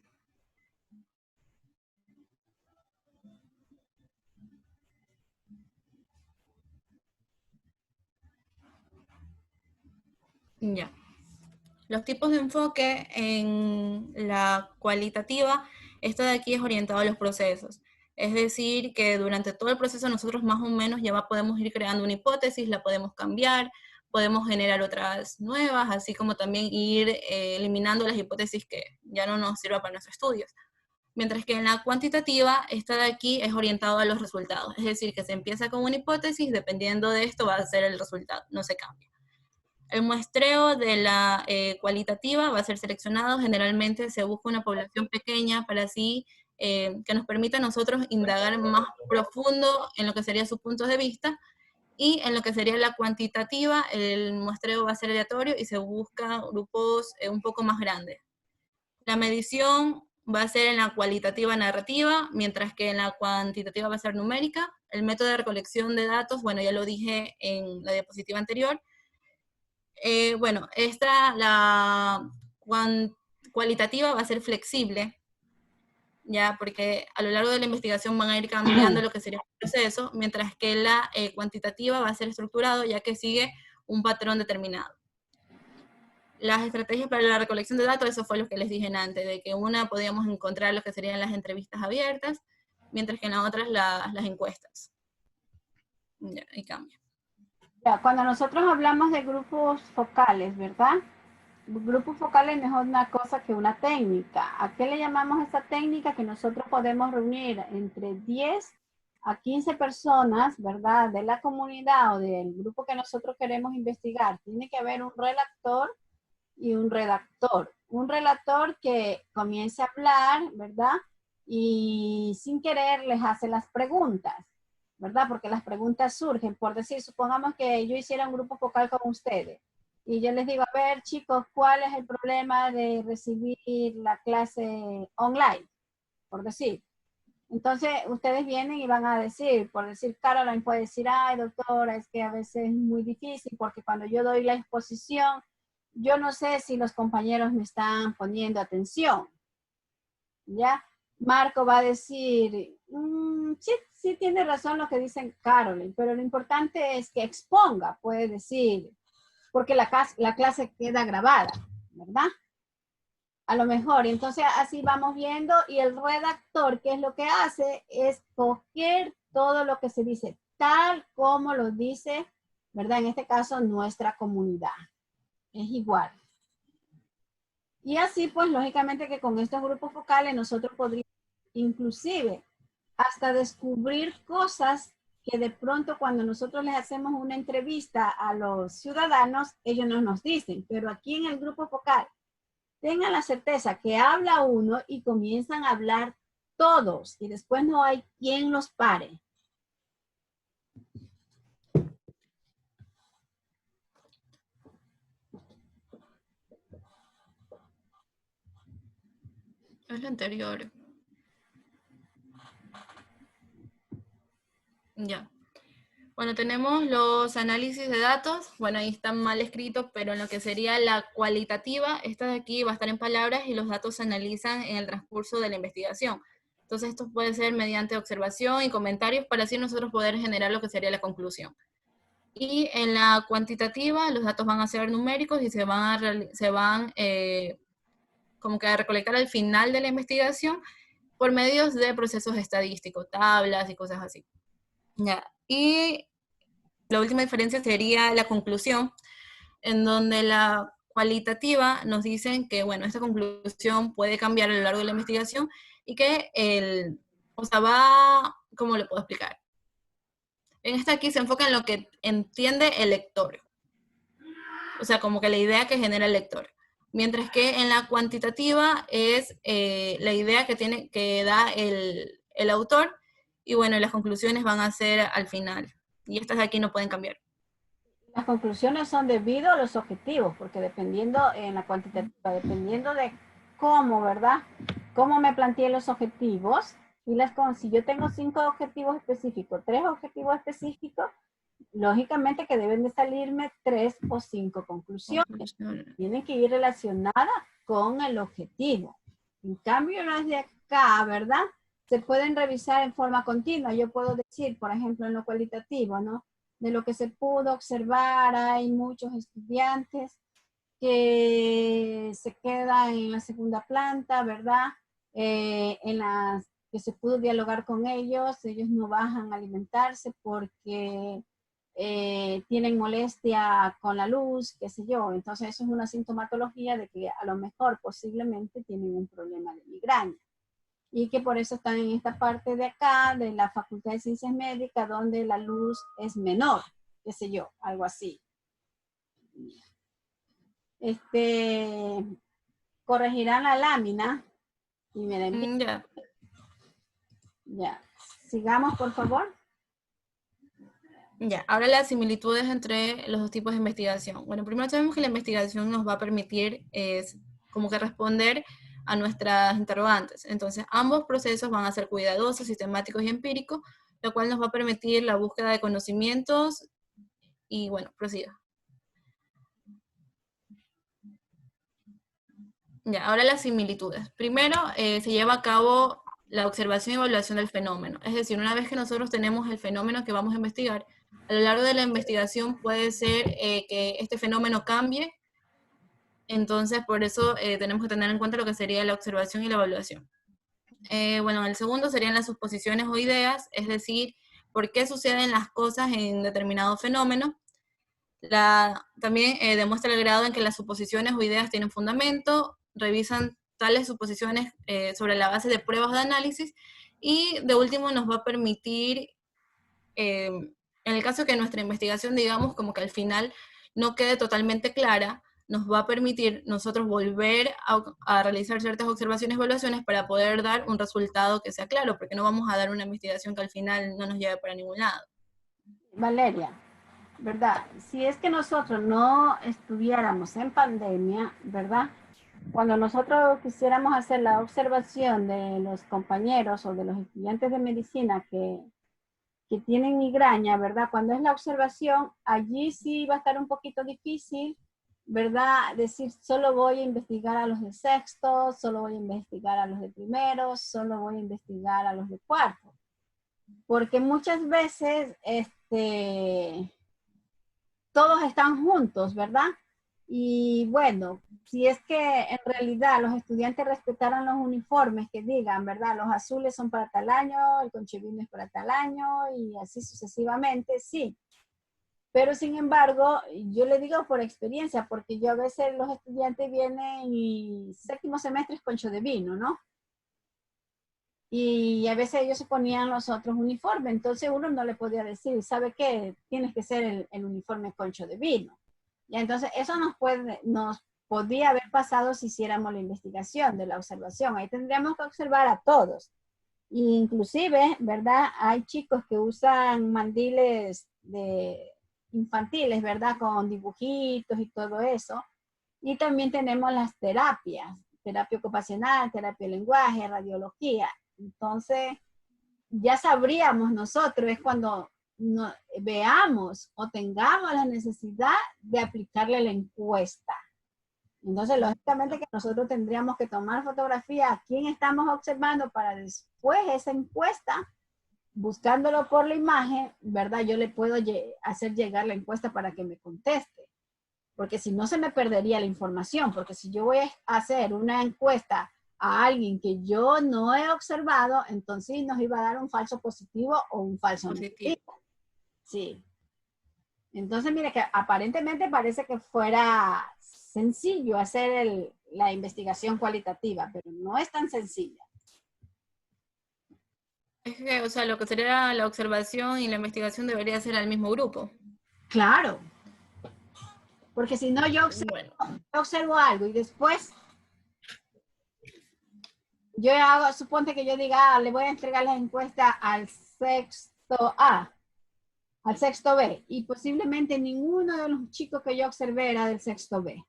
Ya. Los tipos de enfoque en la cualitativa, esto de aquí es orientado a los procesos. Es decir, que durante todo el proceso nosotros más o menos ya podemos ir creando una hipótesis, la podemos cambiar, podemos generar otras nuevas, así como también ir eliminando las hipótesis que ya no nos sirvan para nuestros estudios. Mientras que en la cuantitativa, esta de aquí es orientado a los resultados. Es decir, que se empieza con una hipótesis, dependiendo de esto va a ser el resultado, no se cambia. El muestreo de la cualitativa va a ser seleccionado, generalmente se busca una población pequeña para así que nos permita a nosotros indagar más profundo en lo que sería sus puntos de vista, y en lo que sería la cuantitativa, el muestreo va a ser aleatorio y se busca grupos un poco más grandes. La medición va a ser en la cualitativa narrativa, mientras que en la cuantitativa va a ser numérica. El método de recolección de datos, bueno, ya lo dije en la diapositiva anterior. Bueno, la cualitativa va a ser flexible, ya, porque a lo largo de la investigación van a ir cambiando lo que sería el proceso, mientras que la cuantitativa va a ser estructurado, ya que sigue un patrón determinado. Las estrategias para la recolección de datos, eso fue lo que les dije antes, de que una podíamos encontrar lo que serían las entrevistas abiertas, mientras que en la otra las encuestas. Ya, y cambia. Ya, cuando nosotros hablamos de grupos focales, ¿verdad? Grupos focales no es una cosa que una técnica. ¿A qué le llamamos esta técnica? Que nosotros podemos reunir entre 10 a 15 personas, ¿verdad? De la comunidad o del grupo que nosotros queremos investigar. Tiene que haber un relator y un redactor. Un relator que comience a hablar, ¿verdad? Y sin querer les hace las preguntas, ¿verdad? Porque las preguntas surgen. Por decir, supongamos que yo hiciera un grupo focal con ustedes. Y yo les digo, a ver, chicos, ¿cuál es el problema de recibir la clase online? Por decir. Entonces, ustedes vienen y van a decir, por decir, Caroline puede decir, ay, doctora, es que a veces es muy difícil porque cuando yo doy la exposición, yo no sé si los compañeros me están poniendo atención. ¿Ya? Marco va a decir, sí tiene razón lo que dicen Caroline, pero lo importante es que exponga, puede decir, porque la clase queda grabada, ¿verdad? A lo mejor, entonces así vamos viendo, y el redactor, ¿qué es lo que hace? Es coger todo lo que se dice, tal como lo dice, ¿verdad? En este caso, nuestra comunidad. Es igual. Y así, pues, lógicamente que con estos grupos focales nosotros podríamos inclusive hasta descubrir cosas que de pronto cuando nosotros les hacemos una entrevista a los ciudadanos, ellos no nos dicen, pero aquí en el grupo focal, tengan la certeza que habla uno y comienzan a hablar todos y después no hay quien los pare. Es lo anterior. Ya. Bueno, tenemos los análisis de datos. Bueno, ahí están mal escritos, pero en lo que sería la cualitativa, esta de aquí va a estar en palabras y los datos se analizan en el transcurso de la investigación. Entonces, esto puede ser mediante observación y comentarios para así nosotros poder generar lo que sería la conclusión. Y en la cuantitativa, los datos van a ser numéricos y se van como que a recolectar al final de la investigación por medios de procesos estadísticos, tablas y cosas así. Ya. Y la última diferencia sería la conclusión, en donde la cualitativa nos dicen que, bueno, esta conclusión puede cambiar a lo largo de la investigación y que ¿cómo le puedo explicar? En esta aquí se enfoca en lo que entiende el lector. O sea, como que la idea que genera el lector. Mientras que en la cuantitativa es la idea que da el autor, y bueno, las conclusiones van a ser al final. Y estas de aquí no pueden cambiar. Las conclusiones son debido a los objetivos, porque dependiendo en la cuantitativa, dependiendo de cómo, ¿verdad? Cómo me planteé los objetivos, y si yo tengo 5 objetivos específicos, 3 objetivos específicos, lógicamente que deben de salirme 3 o 5 conclusiones. Tienen que ir relacionadas con el objetivo. En cambio, las de acá, ¿verdad? Se pueden revisar en forma continua. Yo puedo decir, por ejemplo, en lo cualitativo, ¿no? De lo que se pudo observar, hay muchos estudiantes que se quedan en la segunda planta, ¿verdad? En las que se pudo dialogar con ellos no bajan a alimentarse porque tienen molestia con la luz, qué sé yo. Entonces eso es una sintomatología de que a lo mejor posiblemente tienen un problema de migraña. Y que por eso están en esta parte de acá, de la Facultad de Ciencias Médicas, donde la luz es menor, qué sé yo, algo así. Corregirán la lámina y me la envían. Ya. Ya. Sigamos, por favor. Ya, ahora las similitudes entre los dos tipos de investigación. Bueno, primero sabemos que la investigación nos va a permitir como que responder a nuestras interrogantes. Entonces, ambos procesos van a ser cuidadosos, sistemáticos y empíricos, lo cual nos va a permitir la búsqueda de conocimientos y, bueno, prosiga. Ya, ahora las similitudes. Primero, se lleva a cabo la observación y evaluación del fenómeno. Es decir, una vez que nosotros tenemos el fenómeno que vamos a investigar, a lo largo de la investigación puede ser que este fenómeno cambie. Entonces, por eso tenemos que tener en cuenta lo que sería la observación y la evaluación. Bueno, el segundo serían las suposiciones o ideas, es decir, por qué suceden las cosas en determinado fenómeno. También demuestra el grado en que las suposiciones o ideas tienen fundamento, revisan tales suposiciones sobre la base de pruebas de análisis, y de último nos va a permitir, en el caso que nuestra investigación, digamos, como que al final no quede totalmente clara, nos va a permitir nosotros volver a realizar ciertas observaciones y evaluaciones para poder dar un resultado que sea claro, porque no vamos a dar una investigación que al final no nos lleve para ningún lado. Valeria, ¿verdad? Si es que nosotros no estuviéramos en pandemia, ¿verdad? Cuando nosotros quisiéramos hacer la observación de los compañeros o de los estudiantes de medicina que tienen migraña, ¿verdad? Cuando es la observación, allí sí va a estar un poquito difícil, ¿verdad? Decir, solo voy a investigar a los de sexto, solo voy a investigar a los de primero, solo voy a investigar a los de cuarto. Porque muchas veces, todos están juntos, ¿verdad? Y bueno, si es que en realidad los estudiantes respetaran los uniformes que digan, ¿verdad? Los azules son para tal año, el conchevino es para tal año y así sucesivamente, sí. Pero sin embargo, yo le digo por experiencia, porque yo a veces los estudiantes vienen y séptimo semestre es concho de vino, ¿no? Y a veces ellos se ponían los otros uniformes, entonces uno no le podía decir, ¿sabe qué? Tienes que ser el uniforme concho de vino. Y entonces eso nos podría haber pasado si hiciéramos la investigación de la observación. Ahí tendríamos que observar a todos. Inclusive, ¿verdad? Hay chicos que usan mandiles infantiles, ¿verdad? Con dibujitos y todo eso. Y también tenemos las terapias, terapia ocupacional, terapia de lenguaje, radiología. Entonces, ya sabríamos nosotros, es cuando veamos o tengamos la necesidad de aplicarle la encuesta. Entonces, lógicamente que nosotros tendríamos que tomar fotografía a quién estamos observando para después esa encuesta, buscándolo por la imagen, ¿verdad? Yo le puedo hacer llegar la encuesta para que me conteste. Porque si no se me perdería la información, porque si yo voy a hacer una encuesta a alguien que yo no he observado, entonces nos iba a dar un falso positivo o un falso negativo. Sí. Entonces, mire que aparentemente parece que fuera sencillo hacer la investigación cualitativa, pero no es tan sencilla. Es que, o sea, lo que sería la observación y la investigación debería ser al mismo grupo. Claro. Porque si no, yo observo algo y después yo hago, suponte que yo diga, le voy a entregar la encuesta al sexto A, al sexto B, y posiblemente ninguno de los chicos que yo observé era del sexto B.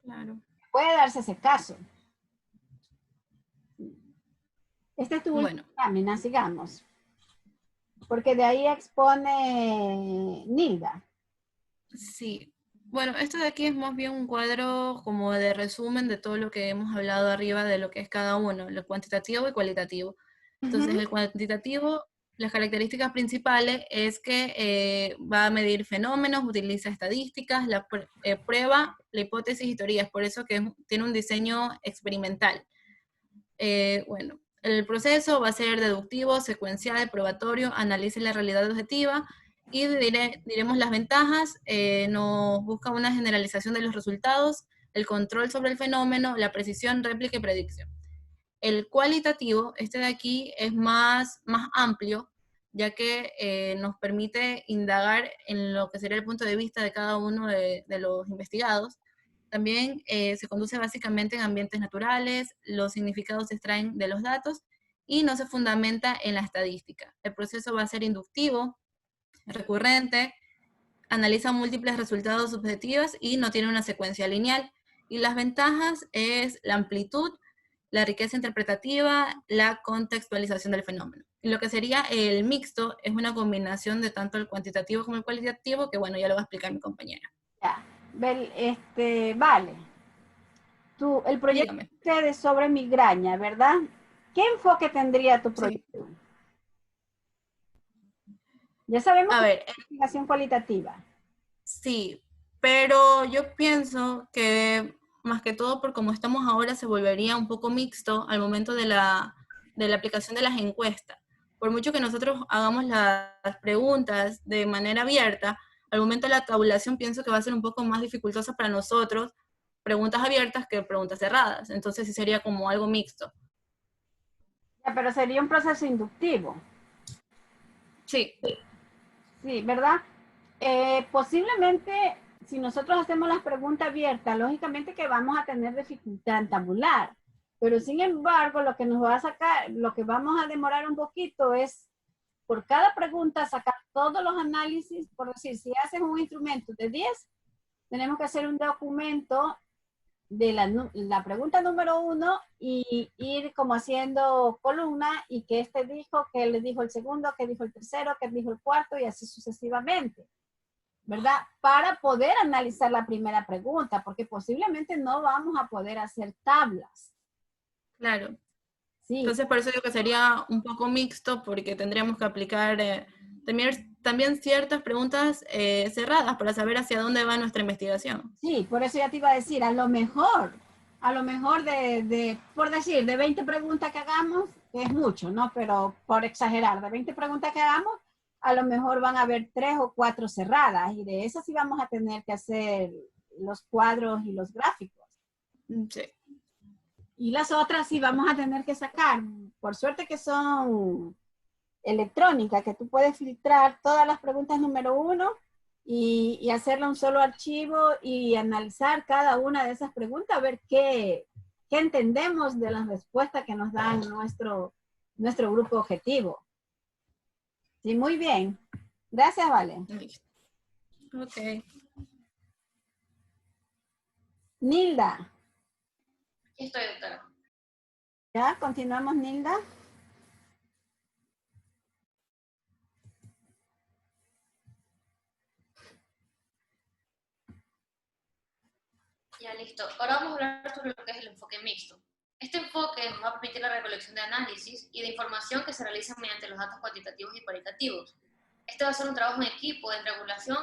Claro. Puede darse ese caso. Este es tu última lámina, sigamos. Porque de ahí expone Nilda. Sí. Bueno, esto de aquí es más bien un cuadro como de resumen de todo lo que hemos hablado arriba de lo que es cada uno, lo cuantitativo y cualitativo. Entonces, el cuantitativo, las características principales es que va a medir fenómenos, utiliza estadísticas, la prueba, la hipótesis y teorías, por eso que tiene un diseño experimental. Bueno, el proceso va a ser deductivo, secuencial, probatorio, analiza la realidad objetiva y diremos las ventajas, nos busca una generalización de los resultados, el control sobre el fenómeno, la precisión, réplica y predicción. El cualitativo, este de aquí, es más amplio, ya que nos permite indagar en lo que sería el punto de vista de cada uno de los investigados. También se conduce básicamente en ambientes naturales, los significados se extraen de los datos y no se fundamenta en la estadística. El proceso va a ser inductivo, recurrente, analiza múltiples resultados subjetivos y no tiene una secuencia lineal. Y las ventajas es la amplitud, la riqueza interpretativa, la contextualización del fenómeno. Y lo que sería el mixto es una combinación de tanto el cuantitativo como el cualitativo, que bueno, ya lo va a explicar mi compañera. Ya. Vale. El proyecto de ustedes sobre migraña, ¿verdad? ¿Qué enfoque tendría tu proyecto? Sí. Ya sabemos que es investigación cualitativa. Sí, pero yo pienso que más que todo por como estamos ahora se volvería un poco mixto al momento de la aplicación de las encuestas. Por mucho que nosotros hagamos las preguntas de manera abierta, al momento de la tabulación pienso que va a ser un poco más dificultosa para nosotros preguntas abiertas que preguntas cerradas. Entonces sí sería como algo mixto. Ya, pero sería un proceso inductivo. Sí. Sí, ¿verdad? Posiblemente, si nosotros hacemos las preguntas abiertas, lógicamente que vamos a tener dificultad en tabular. Pero sin embargo, lo que nos va a sacar, lo que vamos a demorar un poquito es, por cada pregunta, sacar todos los análisis. Por decir, si haces un instrumento de 10, tenemos que hacer un documento de la pregunta número 1 y ir como haciendo columna y que este dijo, que le dijo el segundo, que dijo el tercero, que dijo el cuarto y así sucesivamente, ¿verdad? Para poder analizar la primera pregunta, porque posiblemente no vamos a poder hacer tablas. Claro. Sí. Entonces por eso digo que sería un poco mixto porque tendríamos que aplicar también ciertas preguntas cerradas para saber hacia dónde va nuestra investigación. Sí, por eso ya te iba a decir, a lo mejor por decir, de 20 preguntas que hagamos, que es mucho, ¿no? Pero por exagerar, de 20 preguntas que hagamos, a lo mejor van a haber 3 o 4 cerradas y de esas sí vamos a tener que hacer los cuadros y los gráficos. Sí. Y las otras sí vamos a tener que sacar. Por suerte que son electrónicas, que tú puedes filtrar todas las preguntas número 1 y hacerle un solo archivo y analizar cada una de esas preguntas, a ver qué entendemos de las respuestas que nos dan nuestro grupo objetivo. Sí, muy bien. Gracias, Vale. Listo. Ok. Nilda. Aquí estoy, doctora. ¿Ya? Continuamos, Nilda. Ya, listo. Ahora vamos a hablar sobre lo que es el enfoque mixto. Este enfoque nos va a permitir la recolección de análisis y de información que se realiza mediante los datos cuantitativos y cualitativos. Este va a ser un trabajo en equipo, en regulación,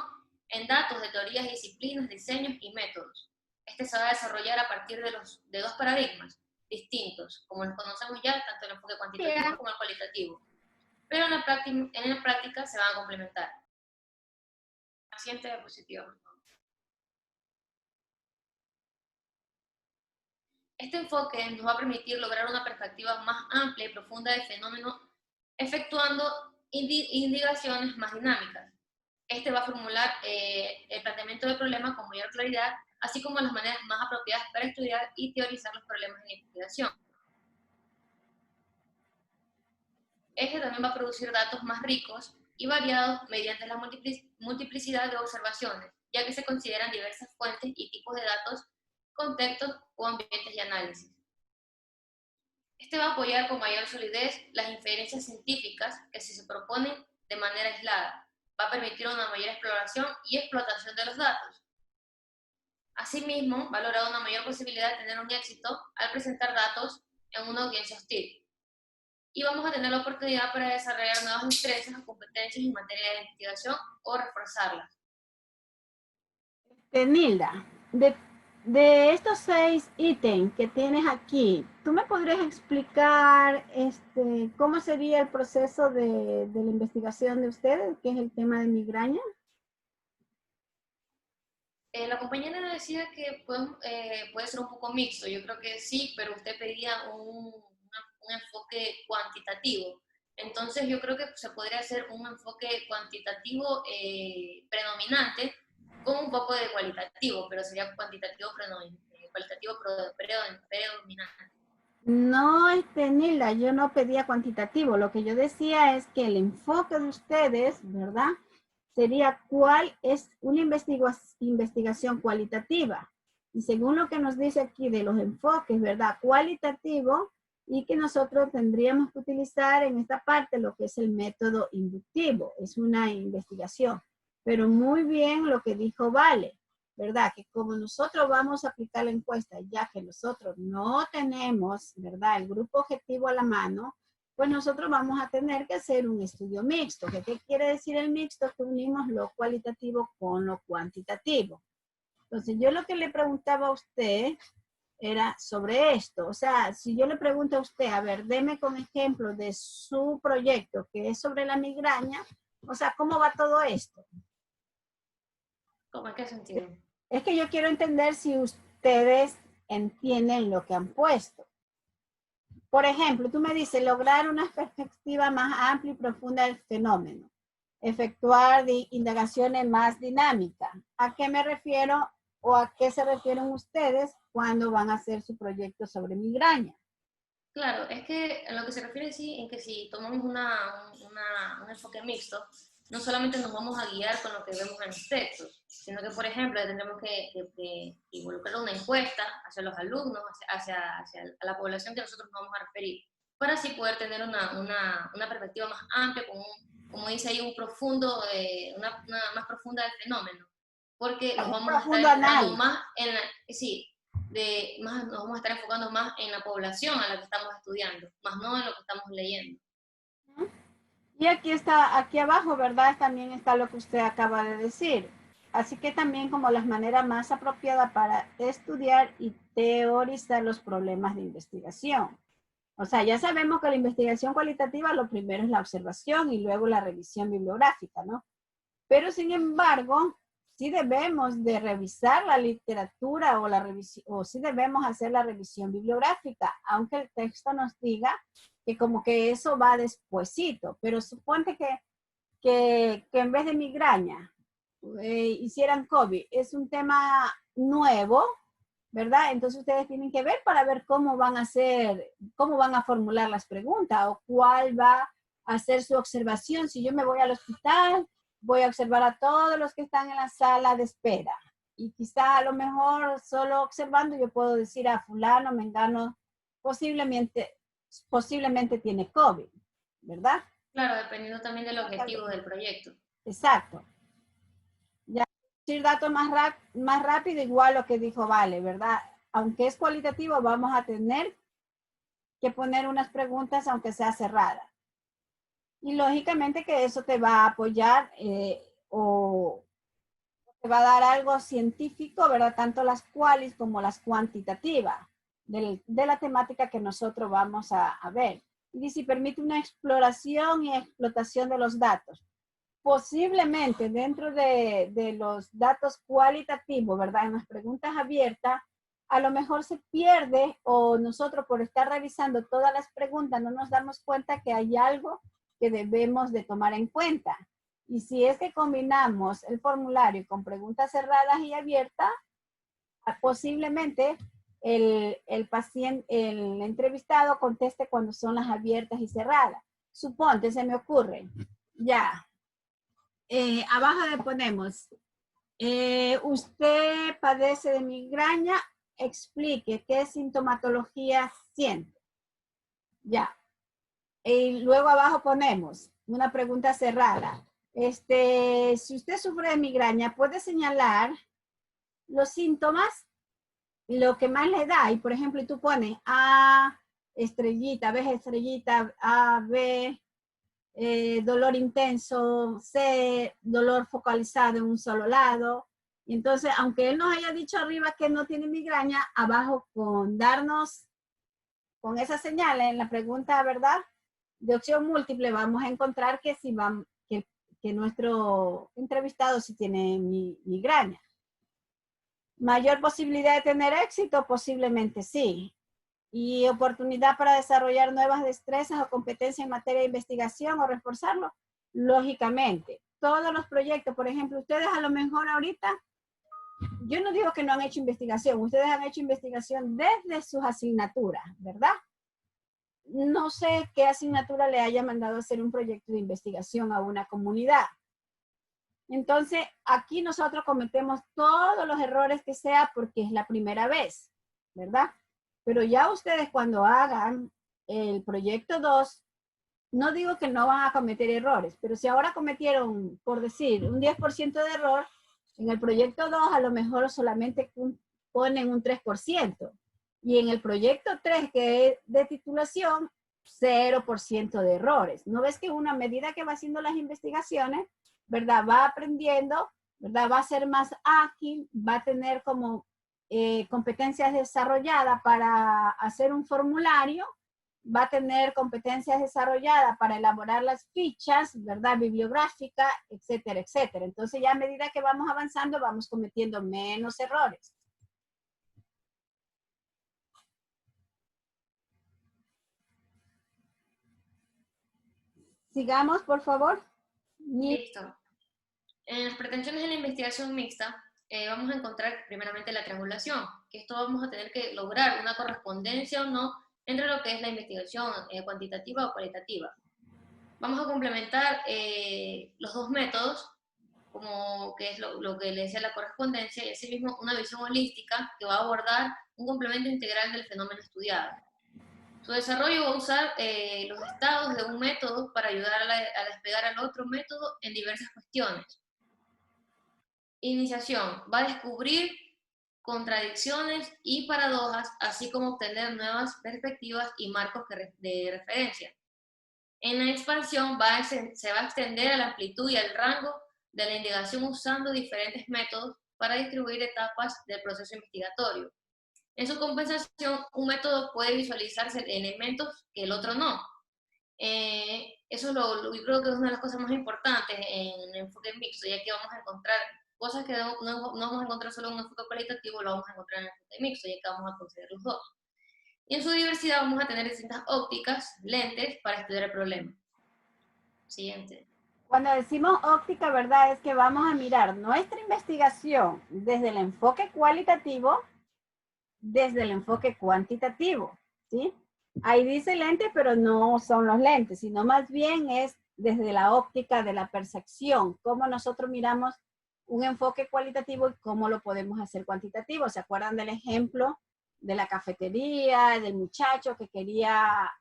en datos de teorías y disciplinas, diseños y métodos. Este se va a desarrollar a partir de dos paradigmas distintos, como los conocemos ya, tanto el enfoque cuantitativo como el cualitativo. Pero en la práctica se van a complementar. Siguiente diapositiva, por favor. Este enfoque nos va a permitir lograr una perspectiva más amplia y profunda del fenómeno, efectuando indagaciones más dinámicas. Este va a formular el planteamiento del problema con mayor claridad, así como las maneras más apropiadas para estudiar y teorizar los problemas de la investigación. Este también va a producir datos más ricos y variados mediante la multiplicidad de observaciones, ya que se consideran diversas fuentes y tipos de datos, contextos o ambientes de análisis. Este va a apoyar con mayor solidez las inferencias científicas que si se proponen de manera aislada, va a permitir una mayor exploración y explotación de los datos. Asimismo, va a lograr una mayor posibilidad de tener un éxito al presentar datos en una audiencia hostil. Y vamos a tener la oportunidad para desarrollar nuevas destrezas o competencias en materia de investigación o reforzarlas. Nilda, de estos 6 ítems que tienes aquí, ¿tú me podrías explicar cómo sería el proceso de la investigación de ustedes, que es el tema de migraña? La compañera decía que puede ser un poco mixto. Yo creo que sí, pero usted pedía un enfoque cuantitativo. Entonces yo creo que se podría hacer un enfoque cuantitativo predominante con un poco de cualitativo, pero sería cualitativo predominante. No, Nilda, yo no pedía cuantitativo. Lo que yo decía es que el enfoque de ustedes, ¿verdad? Sería cuál es una investigación cualitativa. Y según lo que nos dice aquí de los enfoques, ¿verdad? Cualitativo, y que nosotros tendríamos que utilizar en esta parte lo que es el método inductivo. Es una investigación. Pero muy bien lo que dijo Vale, ¿verdad? Que como nosotros vamos a aplicar la encuesta, ya que nosotros no tenemos, ¿verdad? El grupo objetivo a la mano, pues nosotros vamos a tener que hacer un estudio mixto. ¿Qué quiere decir el mixto? Que unimos lo cualitativo con lo cuantitativo. Entonces, yo lo que le preguntaba a usted era sobre esto. O sea, si yo le pregunto a usted, a ver, deme con ejemplo de su proyecto que es sobre la migraña, o sea, ¿cómo va todo esto? ¿Cómo en qué sentido? Es que yo quiero entender si ustedes entienden lo que han puesto. Por ejemplo, tú me dices, lograr una perspectiva más amplia y profunda del fenómeno. Efectuar indagaciones más dinámicas. ¿A qué me refiero o a qué se refieren ustedes cuando van a hacer su proyecto sobre migraña? Claro, es que a lo que se refiere sí, en que si tomamos un enfoque mixto, no solamente nos vamos a guiar con lo que vemos en los textos, sino que, por ejemplo, tendremos que involucrar una encuesta hacia los alumnos, hacia la población que nosotros nos vamos a referir, para así poder tener una perspectiva más amplia, como dice ahí, una más profunda del fenómeno, porque nos vamos a estar enfocando más en nos vamos a estar enfocando más en la población a la que estamos estudiando, más no en lo que estamos leyendo. Y aquí abajo, ¿verdad? También está lo que usted acaba de decir. Así que también como las maneras más apropiadas para estudiar y teorizar los problemas de investigación. O sea, ya sabemos que la investigación cualitativa lo primero es la observación y luego la revisión bibliográfica, ¿no? Pero sin embargo, sí debemos de revisar la literatura o sí debemos hacer la revisión bibliográfica, aunque el texto nos diga que como que eso va despuesito, pero suponte que en vez de migraña hicieran COVID, es un tema nuevo, ¿verdad? Entonces ustedes tienen que ver para ver cómo van a hacer, cómo van a formular las preguntas o cuál va a ser su observación. Si yo me voy al hospital, voy a observar a todos los que están en la sala de espera. Y quizá a lo mejor solo observando yo puedo decir a fulano, mengano, posiblemente tiene COVID, ¿verdad? Claro, dependiendo también del objetivo del proyecto. Exacto. Ya decir datos más rápido, igual lo que dijo Vale, ¿verdad? Aunque es cualitativo, vamos a tener que poner unas preguntas aunque sea cerrada. Y lógicamente que eso te va a apoyar o te va a dar algo científico, ¿verdad? Tanto las cualis como las cuantitativas de la temática que nosotros vamos a ver. Y si permite una exploración y explotación de los datos. Posiblemente dentro de los datos cualitativos, ¿verdad? En las preguntas abiertas, a lo mejor se pierde o nosotros por estar revisando todas las preguntas no nos damos cuenta que hay algo que debemos de tomar en cuenta. Y si es que combinamos el formulario con preguntas cerradas y abiertas, posiblemente el paciente, el entrevistado conteste cuando son las abiertas y cerradas. Suponte, se me ocurre, ya, abajo le ponemos, usted padece de migraña, explique qué sintomatología siente. Ya. Y luego abajo ponemos una pregunta cerrada. Si usted sufre de migraña, puede señalar los síntomas, lo que más le da. Y por ejemplo, tú pones A, estrellita, B, estrellita, A, B, dolor intenso, C, dolor focalizado en un solo lado. Y entonces, aunque él nos haya dicho arriba que no tiene migraña, abajo con darnos, con esa señal en la pregunta, ¿verdad? De opción múltiple, vamos a encontrar que, si vamos, que nuestro entrevistado sí tiene migraña. ¿Mayor posibilidad de tener éxito? Posiblemente sí. ¿Y oportunidad para desarrollar nuevas destrezas o competencias en materia de investigación o reforzarlo? Lógicamente. Todos los proyectos, por ejemplo, ustedes a lo mejor ahorita, yo no digo que no han hecho investigación, ustedes han hecho investigación desde sus asignaturas, ¿verdad? No sé qué asignatura le haya mandado a hacer un proyecto de investigación a una comunidad. Entonces, aquí nosotros cometemos todos los errores que sea porque es la primera vez, ¿verdad? Pero ya ustedes cuando hagan el proyecto 2, no digo que no van a cometer errores, pero si ahora cometieron, por decir, un 10% de error, en el proyecto 2 a lo mejor solamente ponen un 3%. Y en el proyecto 3, que es de titulación, 0% de errores. ¿No ves que una medida que va haciendo las investigaciones, ¿verdad? Va aprendiendo, ¿verdad? Va a ser más ágil, va a tener como competencias desarrolladas para hacer un formulario, va a tener competencias desarrolladas para elaborar las fichas, ¿verdad? Bibliográficas, etcétera, etcétera. Entonces ya a medida que vamos avanzando, vamos cometiendo menos errores. Sigamos, por favor. Listo. En las pretensiones de la investigación mixta, vamos a encontrar primeramente la triangulación, que esto vamos a tener que lograr una correspondencia o no entre lo que es la investigación cuantitativa o cualitativa. Vamos a complementar los dos métodos, como que es lo que le decía la correspondencia, y asimismo una visión holística que va a abordar un complemento integral del fenómeno estudiado. Su desarrollo va a usar los estados de un método para ayudar a despegar al otro método en diversas cuestiones. Iniciación. Va a descubrir contradicciones y paradojas, así como obtener nuevas perspectivas y marcos de referencia. En la expansión se va a extender a la amplitud y al rango de la indagación usando diferentes métodos para distribuir etapas del proceso investigatorio. En su compensación, un método puede visualizarse elementos que el otro no. Eso yo creo que es una de las cosas más importantes en el enfoque mixto, ya que vamos a encontrar cosas que no vamos a encontrar solo en un enfoque cualitativo, lo vamos a encontrar en el enfoque mixto, ya que vamos a considerar los dos. Y en su diversidad vamos a tener distintas ópticas, lentes, para estudiar el problema. Siguiente. Cuando decimos óptica, ¿verdad? Es que vamos a mirar nuestra investigación desde el enfoque cualitativo, desde el enfoque cuantitativo, ¿sí? Ahí dice lente, pero no son los lentes, sino más bien es desde la óptica de la percepción, cómo nosotros miramos un enfoque cualitativo y cómo lo podemos hacer cuantitativo. ¿Se acuerdan del ejemplo de la cafetería, del muchacho que quería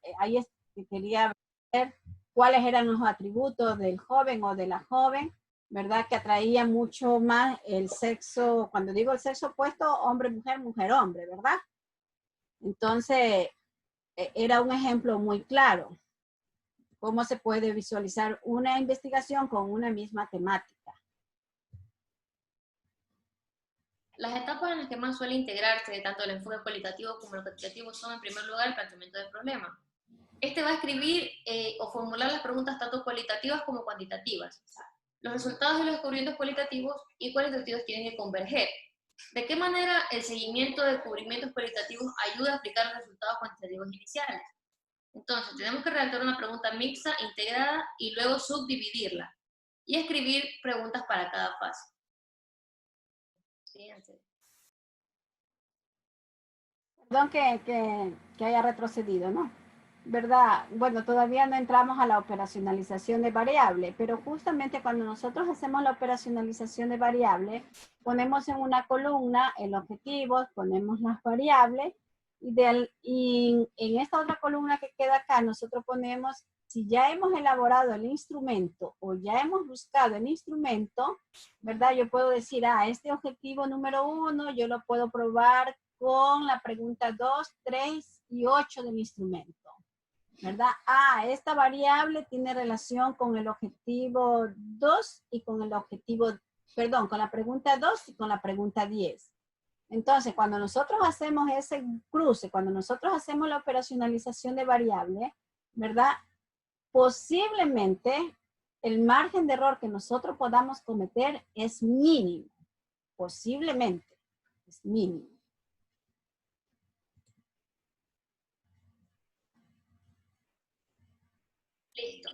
ver cuáles eran los atributos del joven o de la joven, ¿verdad? Que atraía mucho más el sexo, cuando digo el sexo opuesto, hombre-mujer, mujer-hombre, ¿verdad? Entonces, era un ejemplo muy claro. Cómo se puede visualizar una investigación con una misma temática. Las etapas en las que más suele integrarse tanto el enfoque cualitativo como el cuantitativo son, en primer lugar, el planteamiento del problema. Este va a escribir o formular las preguntas tanto cualitativas como cuantitativas. Los resultados de los descubrimientos cualitativos y cualitativos tienen que converger. ¿De qué manera el seguimiento de descubrimientos cualitativos ayuda a aplicar los resultados cuantitativos iniciales? Entonces, tenemos que redactar una pregunta mixta, integrada, y luego subdividirla, y escribir preguntas para cada fase. Siguiente. Perdón que haya retrocedido, ¿no? ¿Verdad? Bueno, todavía no entramos a la operacionalización de variable, pero justamente cuando nosotros hacemos la operacionalización de variable, ponemos en una columna el objetivo, ponemos las variables, y en esta otra columna que queda acá, nosotros ponemos, si ya hemos elaborado el instrumento o ya hemos buscado el instrumento, ¿verdad? Yo puedo decir, este objetivo número 1, yo lo puedo probar con la pregunta 2, 3 y 8 del instrumento, ¿verdad? Esta variable tiene relación con el objetivo 2 y con el objetivo, perdón, con la pregunta 2 y con la pregunta 10. Entonces, cuando nosotros hacemos ese cruce, cuando nosotros hacemos la operacionalización de variable, ¿verdad? Posiblemente el margen de error que nosotros podamos cometer es mínimo. Posiblemente es mínimo. Listo.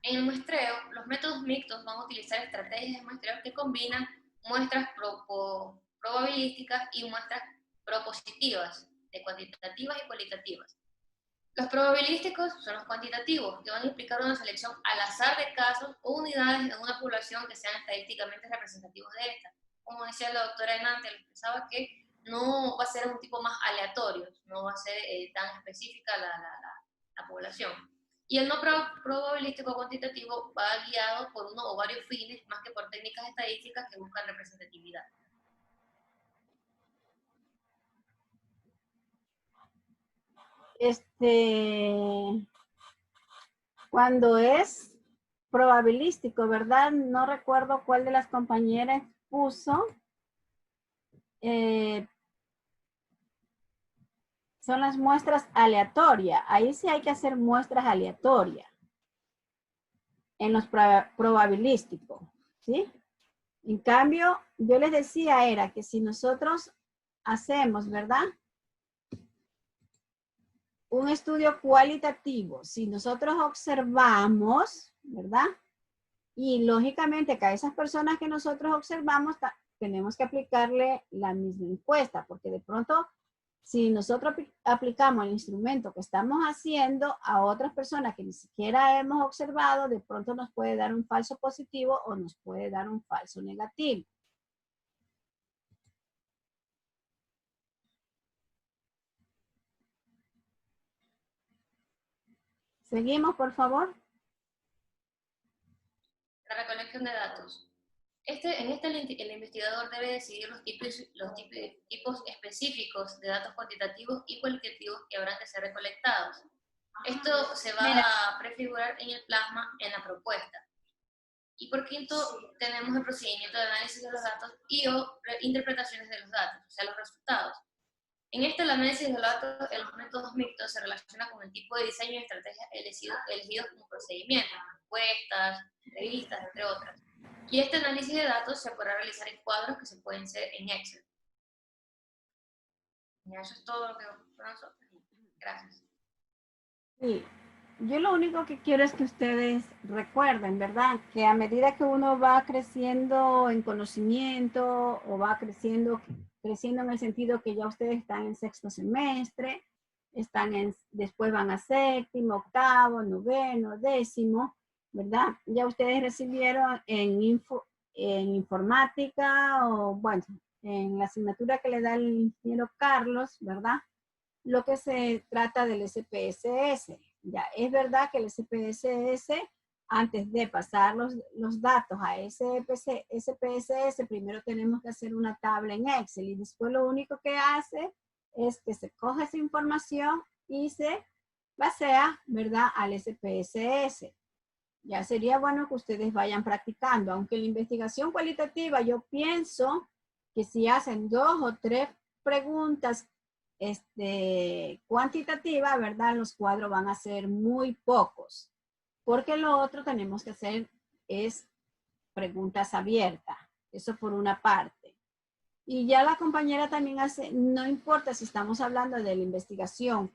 En el muestreo, los métodos mixtos van a utilizar estrategias de muestreo que combinan muestras probabilísticas y muestras propositivas, de cuantitativas y cualitativas. Los probabilísticos son los cuantitativos, que van a implicar una selección al azar de casos o unidades en una población que sean estadísticamente representativos de esta. Como decía la doctora Enante, les pensaba que no va a ser un tipo más aleatorio, no va a ser tan específica la población. Y el no probabilístico cuantitativo va guiado por uno o varios fines, más que por técnicas estadísticas que buscan representatividad. Cuando es probabilístico, ¿verdad? No recuerdo cuál de las compañeras puso. Son las muestras aleatorias. Ahí sí hay que hacer muestras aleatorias. En los probabilísticos, ¿sí? En cambio, yo les decía era que si nosotros hacemos, ¿verdad? Un estudio cualitativo, si nosotros observamos, ¿verdad? Y lógicamente que a esas personas que nosotros observamos tenemos que aplicarle la misma encuesta, porque de pronto si nosotros aplicamos el instrumento que estamos haciendo a otras personas que ni siquiera hemos observado, de pronto nos puede dar un falso positivo o nos puede dar un falso negativo. Seguimos, por favor. La recolección de datos. El investigador debe decidir los tipos específicos de datos cuantitativos y cualitativos que habrán de ser recolectados. Esto se va a prefigurar en el plasma en la propuesta. Y por quinto, tenemos el procedimiento de análisis de los datos y o interpretaciones de los datos, o sea, los resultados. En el análisis de los datos, en los métodos mixtos se relaciona con el tipo de diseño y estrategias elegidos como procedimiento, encuestas, entrevistas, entre otras. Y este análisis de datos se podrá realizar en cuadros que se pueden hacer en Excel. Y eso es todo lo que para nosotros. Gracias. Sí. Yo lo único que quiero es que ustedes recuerden, ¿verdad? Que a medida que uno va creciendo en conocimiento o va creciendo creciendo en el sentido que ya ustedes están en sexto semestre, después van a séptimo, octavo, noveno, décimo, ¿verdad? Ya ustedes recibieron en informática o, bueno, en la asignatura que le da el ingeniero Carlos, ¿verdad? Lo que se trata del SPSS. Ya, es verdad que el SPSS, antes de pasar los datos a SPSS, primero tenemos que hacer una tabla en Excel y después lo único que hace es que se coge esa información y se basea, ¿verdad?, al SPSS. Ya sería bueno que ustedes vayan practicando, aunque la investigación cualitativa yo pienso que si hacen 2 o 3 preguntas cuantitativas, ¿verdad? Los cuadros van a ser muy pocos, porque lo otro tenemos que hacer es preguntas abiertas, eso por una parte. Y ya la compañera también hace, no importa si estamos hablando de la investigación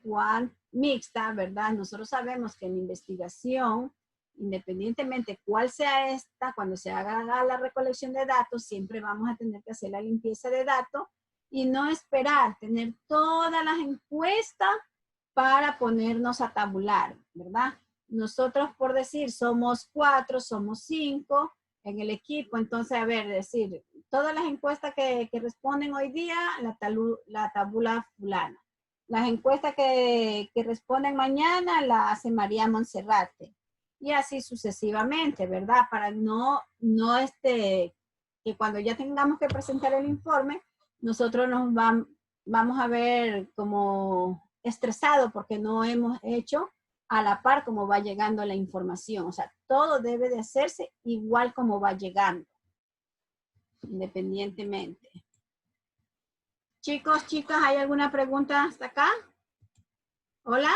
mixta, ¿verdad? Nosotros sabemos que en la investigación, independientemente cuál sea esta, cuando se haga la recolección de datos, siempre vamos a tener que hacer la limpieza de datos y no esperar tener todas las encuestas para ponernos a tabular, ¿verdad? Nosotros, por decir, somos 4, somos 5 en el equipo, entonces, a ver, decir, todas las encuestas que responden hoy día, la tabula fulana. Las encuestas que responden mañana, la hace María Monserrate. Y así sucesivamente, ¿verdad? Para que cuando ya tengamos que presentar el informe, nosotros vamos a ver como estresados porque no hemos hecho a la par como va llegando la información. O sea, todo debe de hacerse igual como va llegando, independientemente. Chicos, chicas, ¿hay alguna pregunta hasta acá? ¿Hola?